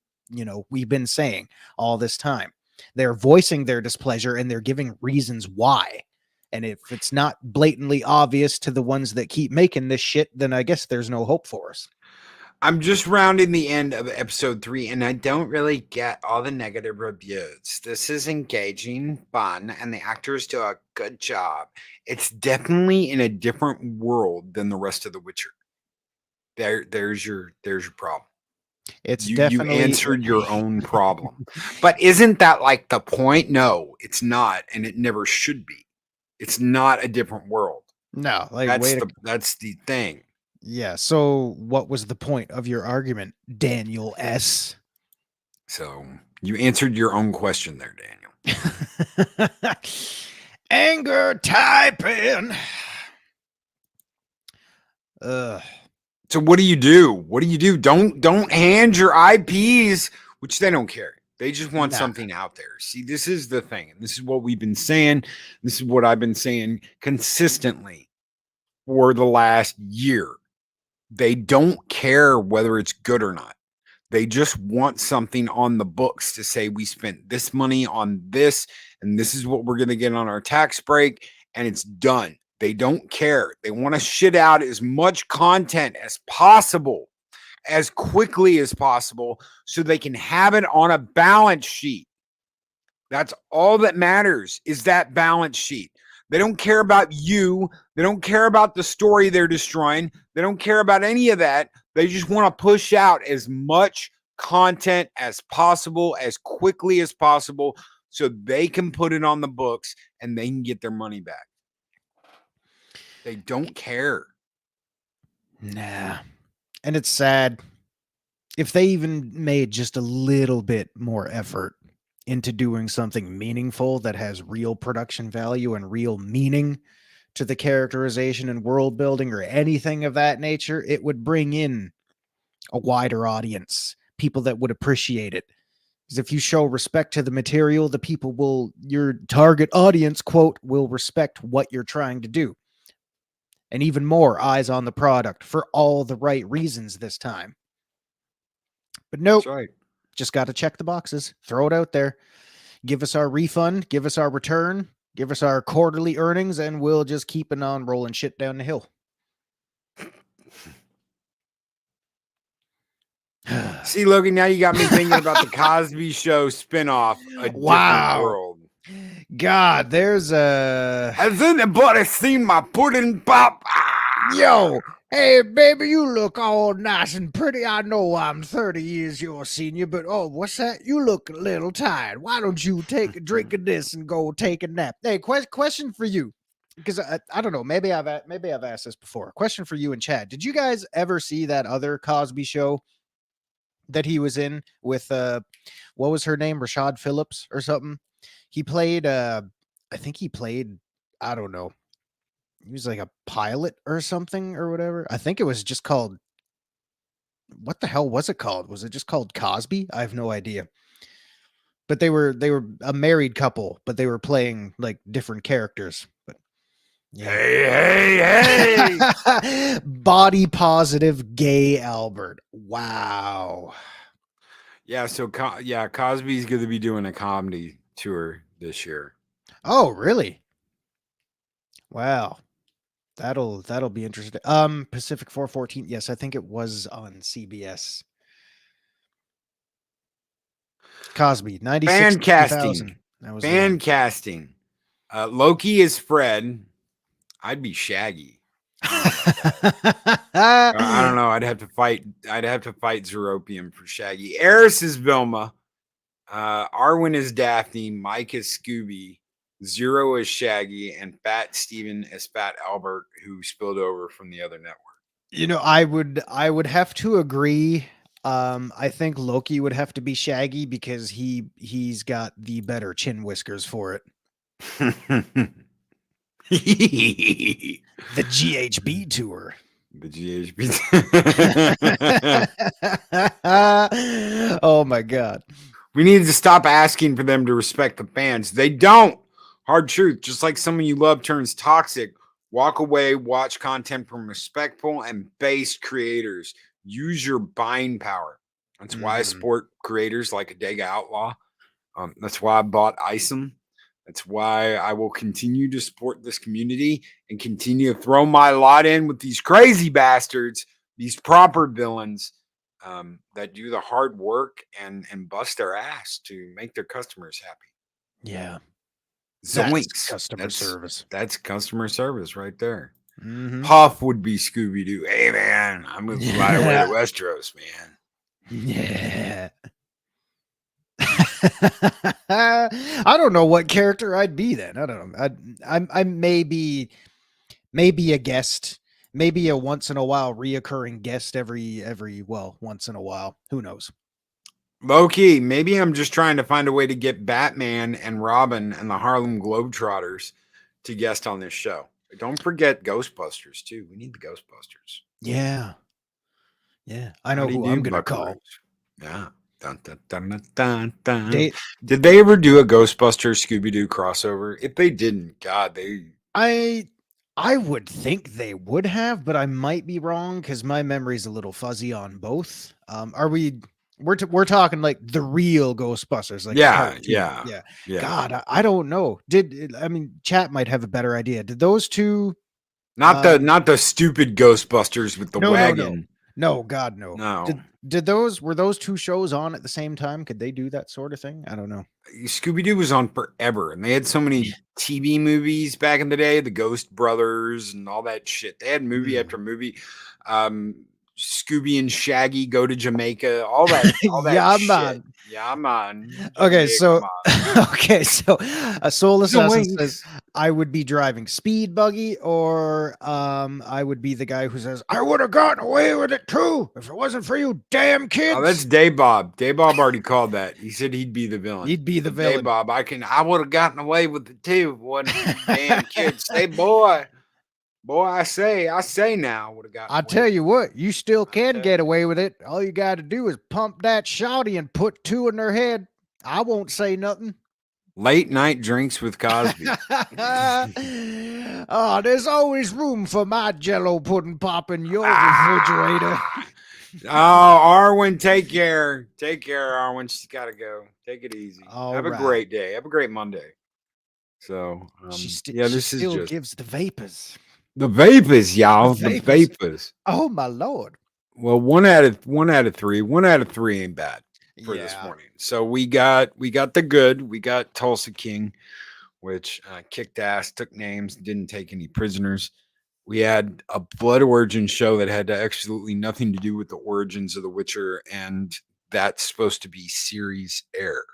been saying all this time. They're voicing their displeasure and they're giving reasons why. And if it's not blatantly obvious to the ones that keep making this shit, then I guess there's no hope for us. I'm just rounding the end of episode 3, and I don't really get all the negative reviews. This is engaging, fun, and the actors do a good job. It's definitely in a different world than the rest of The Witcher. There's your problem. It's you definitely answered your own problem. But isn't that like the point? No, it's not, and it never should be. It's not a different world. No, like that's the thing. Yeah. So what was the point of your argument, Daniel S? So you answered your own question there, Daniel. Anger typing. So what do you do? What do you do? Don't hand your IPs, which they don't care. They just want something out there. See, this is the thing. And this is what we've been saying. This is what I've been saying consistently for the last year. They don't care whether it's good or not. They just want something on the books to say we spent this money on this, and this is what we're going to get on our tax break, and it's done. They don't care. They want to shit out as much content as possible, as quickly as possible, so they can have it on a balance sheet. That's all that matters, is that balance sheet. They don't care about you. They don't care about the story they're destroying. They don't care about any of that. They just want to push out as much content as possible, as quickly as possible, so they can put it on the books and they can get their money back. They don't care. Nah. And it's sad. If they even made just a little bit more effort into doing something meaningful that has real production value and real meaning to the characterization and world building or anything of that nature, it would bring in a wider audience, people that would appreciate it. Because if you show respect to the material, the people will, your target audience, quote, will respect what you're trying to do. And even more eyes on the product for all the right reasons this time. But nope, That's right. Just got to check the boxes, throw it out there, give us our refund, give us our return, give us our quarterly earnings, and we'll just keep it on rolling shit down the hill. See, Logan, now you got me thinking about the Cosby Show spinoff, A Different World. God, there's a... Has anybody seen my pudding pop? Yo, hey, baby, you look all nice and pretty. I know I'm 30 years your senior, but oh, what's that? You look a little tired. Why don't you take a drink of this and go take a nap? Hey, question for you, because I don't know. Maybe I've asked this before. Question for you and Chad. Did you guys ever see that other Cosby Show that he was in with what was her name? Rashad Phillips or something? He played I think he played, I don't know. He was like a pilot or something or whatever. I think it was just called, what the hell was it called? Was it just called Cosby? I have no idea. But they were a married couple, but they were playing like different characters. But yeah. Hey. Body positive gay Albert. Wow. Yeah, so Cosby's going to be doing a comedy tour this year. Oh, really? Wow. That'll be interesting. Pacific 414. Yes, I think it was on CBS. Cosby, 96. Fan casting. Fan casting. Loki is Fred. I'd be Shaggy. I don't know. I'd have to fight Zeropium for Shaggy. Eris is Vilma. Arwen is Daphne. Mike is Scooby. Zero is Shaggy, and Fat Steven is Fat Albert, who spilled over from the other network. You know, I would have to agree. I think Loki would have to be Shaggy because he's got the better chin whiskers for it. The GHB tour. The GHB. Oh my God. We need to stop asking for them to respect the fans. They don't. Hard truth. Just like someone you love turns toxic, walk away, watch content from respectful and based creators. Use your buying power. That's why I support creators like Adega Outlaw. That's why I bought Isom. That's why I will continue to support this community and continue to throw my lot in with these crazy bastards, these proper villains that do the hard work and bust their ass to make their customers happy. Yeah. Zoinks. That's customer service. That's customer service right there. Mm-hmm. Puff would be Scooby-Doo. Hey, man, I'm going to fly away to Westeros, man. Yeah. I don't know what character I'd be then. I don't know. I may be a guest, maybe a once in a while reoccurring guest every once in a while. Who knows? Low-key, maybe I'm just trying to find a way to get Batman and Robin and the Harlem Globetrotters to guest on this show. But don't forget Ghostbusters, too. We need the Ghostbusters. Yeah. Yeah. I know who I'm going to call. Yeah. Dun, dun, dun, dun, dun, dun. Did they ever do a Ghostbusters Scooby-Doo crossover? If they didn't, God, I would think they would have, but I might be wrong because my memory's a little fuzzy on both. We're talking like the real Ghostbusters, like yeah. God, I don't know. Chat might have a better idea. Did those two Not the stupid Ghostbusters with the No, wagon. no, God, no. No. Were those two shows on at the same time? Could they do that sort of thing? I don't know. Scooby-Doo was on forever, and they had so many TV movies back in the day, the Ghost Brothers and all that shit. They had movie after movie. Scooby and Shaggy go to Jamaica, all that Yeah, shit. man. Yeah, man. Okay, Jamaica, so man. a Soul Assassin Yoinks. says I would be driving speed buggy, or I would be the guy who says I would have gotten away with it too if it wasn't for you damn kids. Oh, that's Day Bob. Day Bob already called that. He said he'd be the villain. He'd be the Day villain. Bob, I would have gotten away with it too. What damn kids? Say, boy, I say now, would have gotten. I tell you what, you still can tell get away with it. All you got to do is pump that shawty and put 2 in their head. I won't say nothing. Late night drinks with Cosby. Oh, there's always room for my Jello pudding pop in your refrigerator. Oh, Arwen, take care. Take care, Arwen. She's got to go. Take it easy. All Have a right. great day. Have a great Monday. So, She this still is just gives the vapors. the vapors, y'all. The The vapors. vapors. Oh my lord! Well, one out of three. 1 out of 3 ain't bad for this morning. So we got the good. We got Tulsa King, which kicked ass, took names, didn't take any prisoners. We had a Blood Origin show that had absolutely nothing to do with the origins of The Witcher, and that's supposed to be series heir.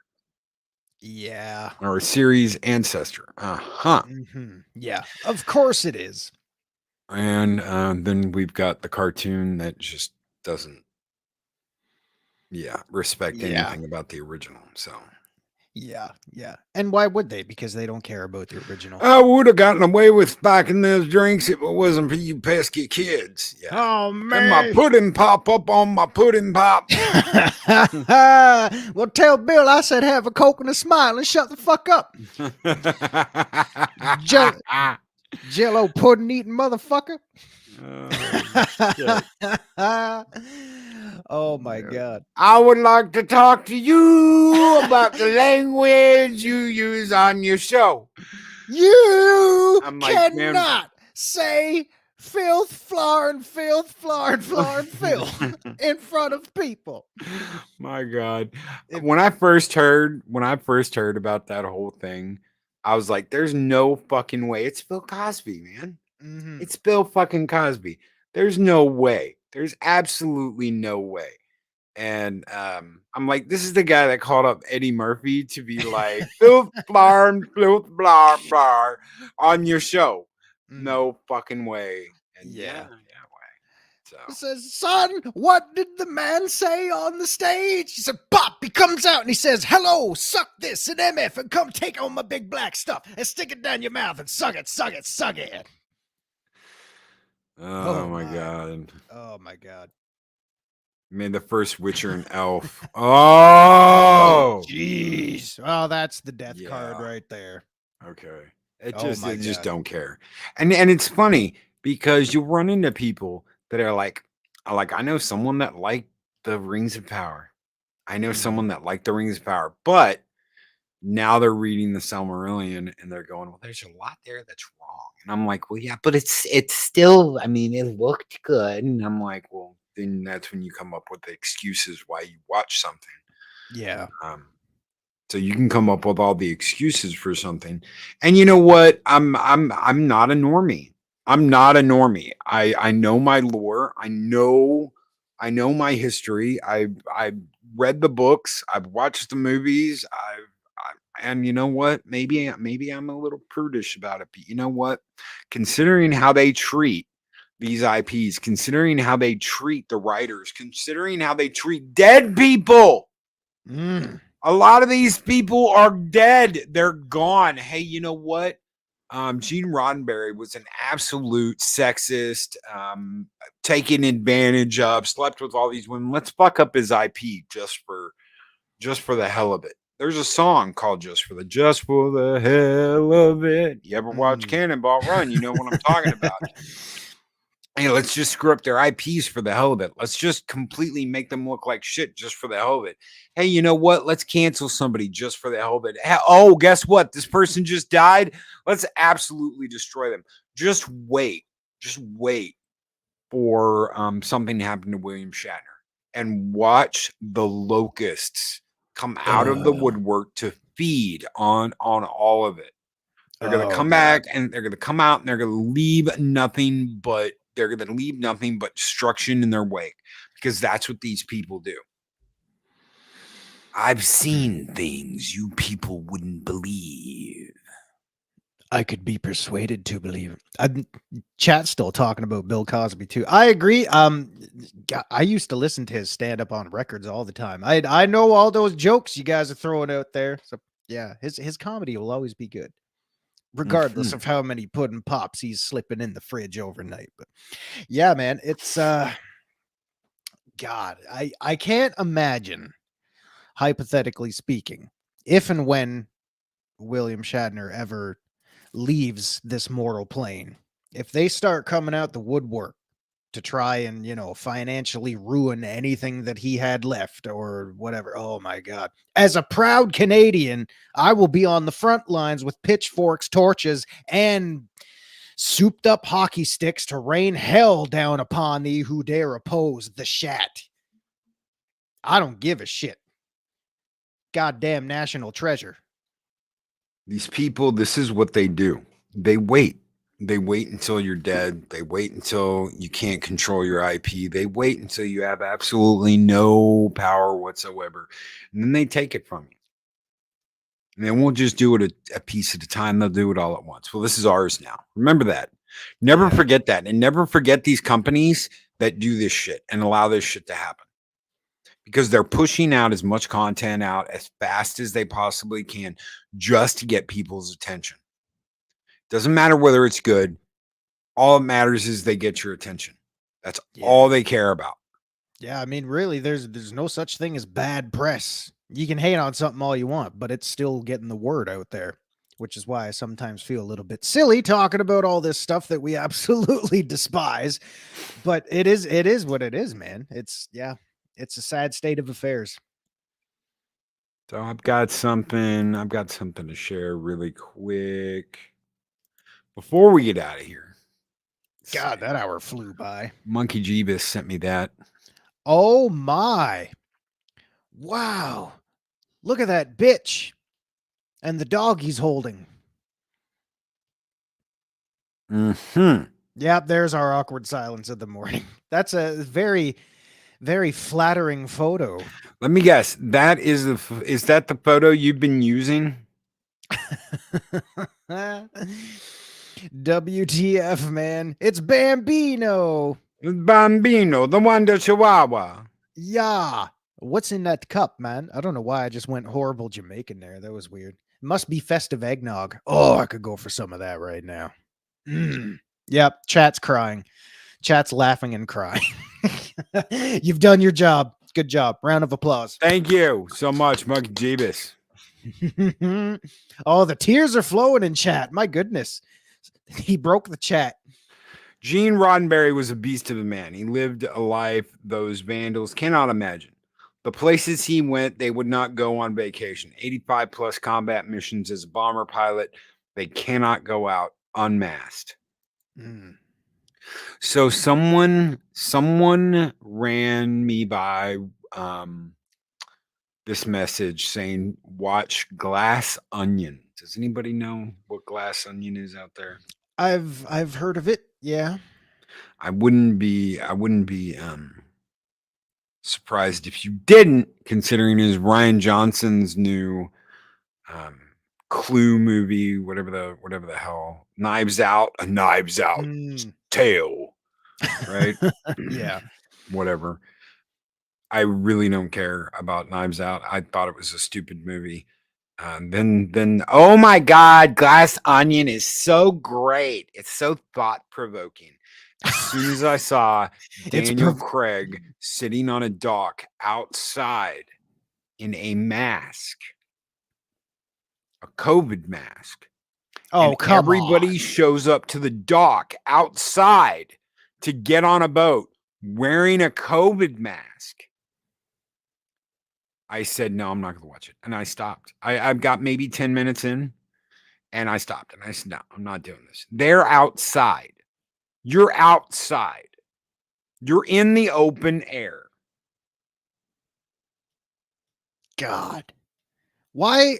Yeah. Or series ancestor. Yeah, of course it is. And then we've got the cartoon that just doesn't respect anything about the original. So Yeah. And why would they? Because they don't care about the original. I would have gotten away with spiking those drinks if it wasn't for you pesky kids. Yeah. Oh And man! my pudding pop up on my pudding pop. Well, tell Bill I said have a Coke and a smile and shut the fuck up. Jello pudding eating motherfucker. Oh my god. I would like to talk to you about the language you use on your show. You I'm like, man- cannot say filth, floor, and filth, floor, and filth in front of people. My God. When I first heard about that whole thing, I was like, there's no fucking way. It's Bill Cosby, man. It's Bill fucking Cosby. There's no way. There's absolutely no way. And I'm like, this is the guy that called up Eddie Murphy to be like, filth, blah, and filth, blah, blah, on your show. No fucking way. And way. So He says, son, what did the man say on the stage? He said, pop. He comes out and he says, hello, suck this and MF and come take on my big black stuff and stick it down your mouth and suck it, suck it, suck it. Oh my God. Oh my God. Made the first Witcher and Elf. Oh, jeez. Well, that's the death card Yeah. right there. okay. It Oh just my they just God. don't care. And it's funny because you run into people that are like I know someone that liked the Rings of Power. I know someone that liked the Rings of Power, but now they're reading the Silmarillion and they're going, well, there's a lot there that's wrong. And I'm like, well, yeah, but it's still, I mean, it looked good. And I'm like, well, then that's when you come up with the excuses why you watch something. Yeah. So you can come up with all the excuses for something. And you know what? I'm not a normie. I'm not a normie. I know my lore. I know my history. I've read the books. I've watched the movies. And you know what? Maybe I'm a little prudish about it. But you know what? Considering how they treat these IPs, considering how they treat the writers, considering how they treat dead people. A lot of these people are dead. They're gone. Hey, you know what? Gene Roddenberry was an absolute sexist, taken advantage of, slept with all these women. Let's fuck up his IP just for the hell of it. There's a song called Just for the Hell of It. You ever watch Cannonball Run? You know what I'm talking about. Hey, let's just screw up their IPs for the hell of it. Let's just completely make them look like shit just for the hell of it. Hey, you know what? Let's cancel somebody just for the hell of it. Oh, guess what? This person just died. Let's absolutely destroy them. Just wait. just wait for something to happen to William Shatner and watch the locusts come out of the woodwork to feed on all of it. They're going to come back and they're going to come out and they're going to leave nothing but destruction in their wake, because that's what these people do. I've seen things you people wouldn't believe. I could be persuaded to believe. Chat's still talking about Bill Cosby too. I agree. I used to listen to his stand up on records all the time. I know all those jokes you guys are throwing out there. So yeah, his comedy will always be good, regardless of how many pudding pops he's slipping in the fridge overnight. But yeah, man, it's God, I can't imagine, hypothetically speaking, if and when William Shatner ever leaves this mortal plane, if they start coming out the woodwork to try and, financially ruin anything that he had left or whatever. Oh my God. As a proud Canadian, I will be on the front lines with pitchforks, torches, and souped up hockey sticks to rain hell down upon thee who dare oppose the Shat. I don't give a shit. Goddamn national treasure. These people, this is what they do. They wait. They wait until you're dead. They wait until you can't control your IP. They wait until you have absolutely no power whatsoever. And then they take it from you. And they won't just do it a piece at a time. They'll do it all at once. Well, this is ours now. Remember that. Never forget that. And never forget these companies that do this shit and allow this shit to happen. Because they're pushing out as much content out as fast as they possibly can just to get people's attention. Doesn't matter whether it's good. All that matters is they get your attention. That's all they care about. Yeah, I mean, really, there's no such thing as bad press. You can hate on something all you want, but it's still getting the word out there, which is why I sometimes feel a little bit silly talking about all this stuff that we absolutely despise. But it is what it is, man. It's a sad state of affairs. So I've got something to share really quick before we get out of here. God, that hour flew by. Monkey Jeebus sent me that. Oh my. Wow. Look at that bitch and the dog he's holding. Yep, there's our awkward silence of the morning. That's a very, very flattering photo. Let me guess. Is that the photo you've been using? WTF, man. It's Bambino. Bambino, the Wonder Chihuahua. Yeah. What's in that cup, man? I don't know why I just went horrible Jamaican there. That was weird. Must be festive eggnog. Oh, I could go for some of that right now. Yep. Chat's crying. Chat's laughing and crying. You've done your job. Good job. Round of applause. Thank you so much, Monkey Jeebus. Oh, the tears are flowing in chat. My goodness. He broke the chat. Gene Roddenberry was a beast of a man. He lived a life those vandals cannot imagine. The places he went, they would not go on vacation. 85 plus combat missions as a bomber pilot. They cannot go out unmasked. So someone ran me by this message saying, watch Glass Onion. Does anybody know what Glass Onion is out there? I've heard of it. Yeah. I wouldn't be surprised if you didn't, considering it is Ryan Johnson's new Clue movie, whatever the hell, Knives Out tale, right? Yeah. Whatever. I really don't care about Knives Out. I thought it was a stupid movie. Then oh my God, Glass Onion is so great. It's so thought-provoking. As soon as I saw Daniel Craig sitting on a dock outside in a mask, a COVID mask. Oh, come everybody shows up to the dock outside to get on a boat wearing a COVID mask. I said, no, I'm not going to watch it. And I stopped. I've got maybe 10 minutes in and I stopped. And I said, no, I'm not doing this. They're outside. You're outside. You're in the open air. God. Why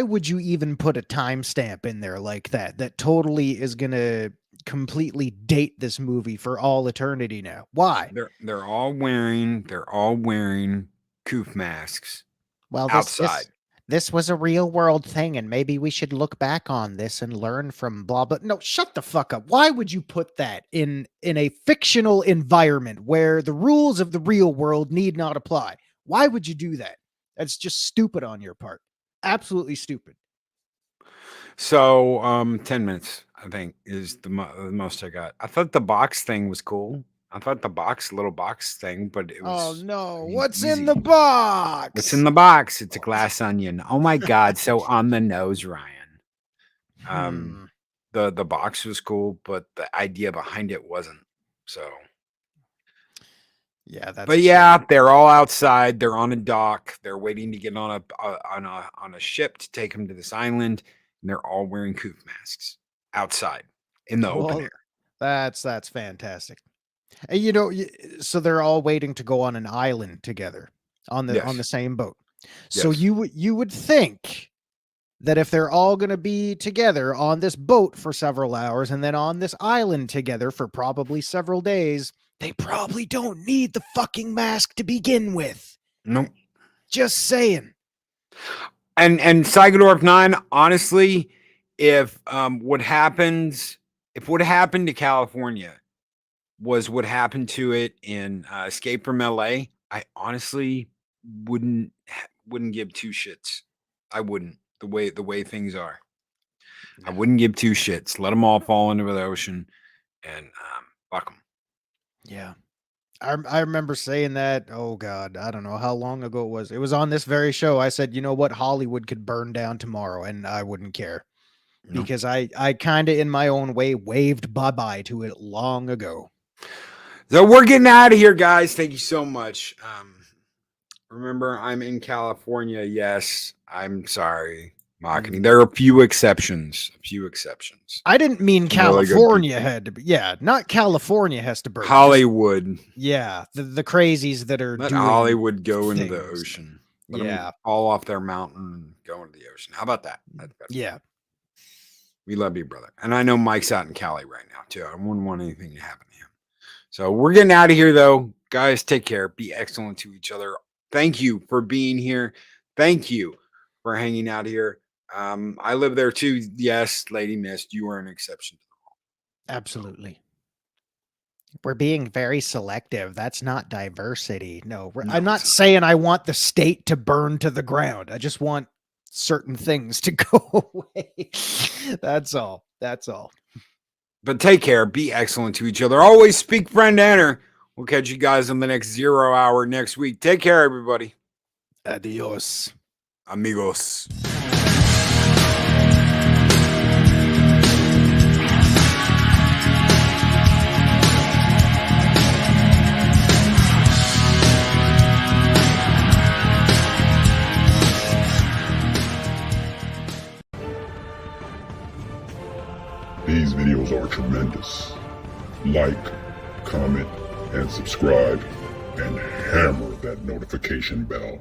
would you even put a timestamp in there like that? That totally is gonna completely date this movie for all eternity now. Why? They're all wearing coof masks Well, outside. this was a real world thing, and maybe we should look back on this and learn from blah blah. No, shut the fuck up. Why would you put that in a fictional environment where the rules of the real world need not apply? Why would you do that? That's just stupid on your part. Absolutely stupid. So 10 minutes, I think, is the most I got. I thought the box thing was cool. I thought the little box thing, but it was. Oh no, I mean, what's easy. in the box? What's in the box? It's a glass onion. Oh my God. So on the nose, Ryan. The box was cool, but the idea behind it wasn't. So yeah, that's but yeah, they're all outside. They're on a dock. They're waiting to get on a ship to take them to this island, and they're all wearing coof masks outside in the open air. That's fantastic. And you know, so they're all waiting to go on an island together on the same boat. So Yes. you would think that if they're all going to be together on this boat for several hours and then on this island together for probably several days, they probably don't need the fucking mask to begin with. Nope. Just saying. And Psychodorf 9, honestly, if what happened to California was what happened to it in Escape from LA, I honestly wouldn't give two shits. I wouldn't. The way things are. I wouldn't give two shits. Let them all fall into the ocean and fuck them. Yeah. I remember saying that, oh God, I don't know how long ago it was. It was on this very show. I said, you know what? Hollywood could burn down tomorrow and I wouldn't care. Nope. Because I kind of in my own way waved bye-bye to it long ago. So we're getting out of here, guys. Thank you so much. Remember, I'm in California. Yes, I'm sorry. Marketing. There are a few exceptions. I didn't mean California had to be. Yeah, not California has to burn. Hollywood. Yeah, the crazies that are Let doing Hollywood go things. into the ocean. Let Yeah. them fall off their mountain and go into the ocean. How about that? That's better. Yeah. We love you, brother. And I know Mike's out in Cali right now, too. I wouldn't want anything to happen to him. So we're getting out of here, though. Guys, take care. Be excellent to each other. Thank you for being here. Thank you for hanging out here. I live there, too. Yes, Lady Mist, you are an exception to the rule. Absolutely. We're being very selective. That's not diversity. No, I'm not saying I want the state to burn to the ground. I just want certain things to go away. That's all. But take care. Be excellent to each other. Always speak, friend, enter. We'll catch you guys on the next 0 hour next week. Take care, everybody. Adios. Amigos. These videos are tremendous. Like, comment, and subscribe, and hammer that notification bell.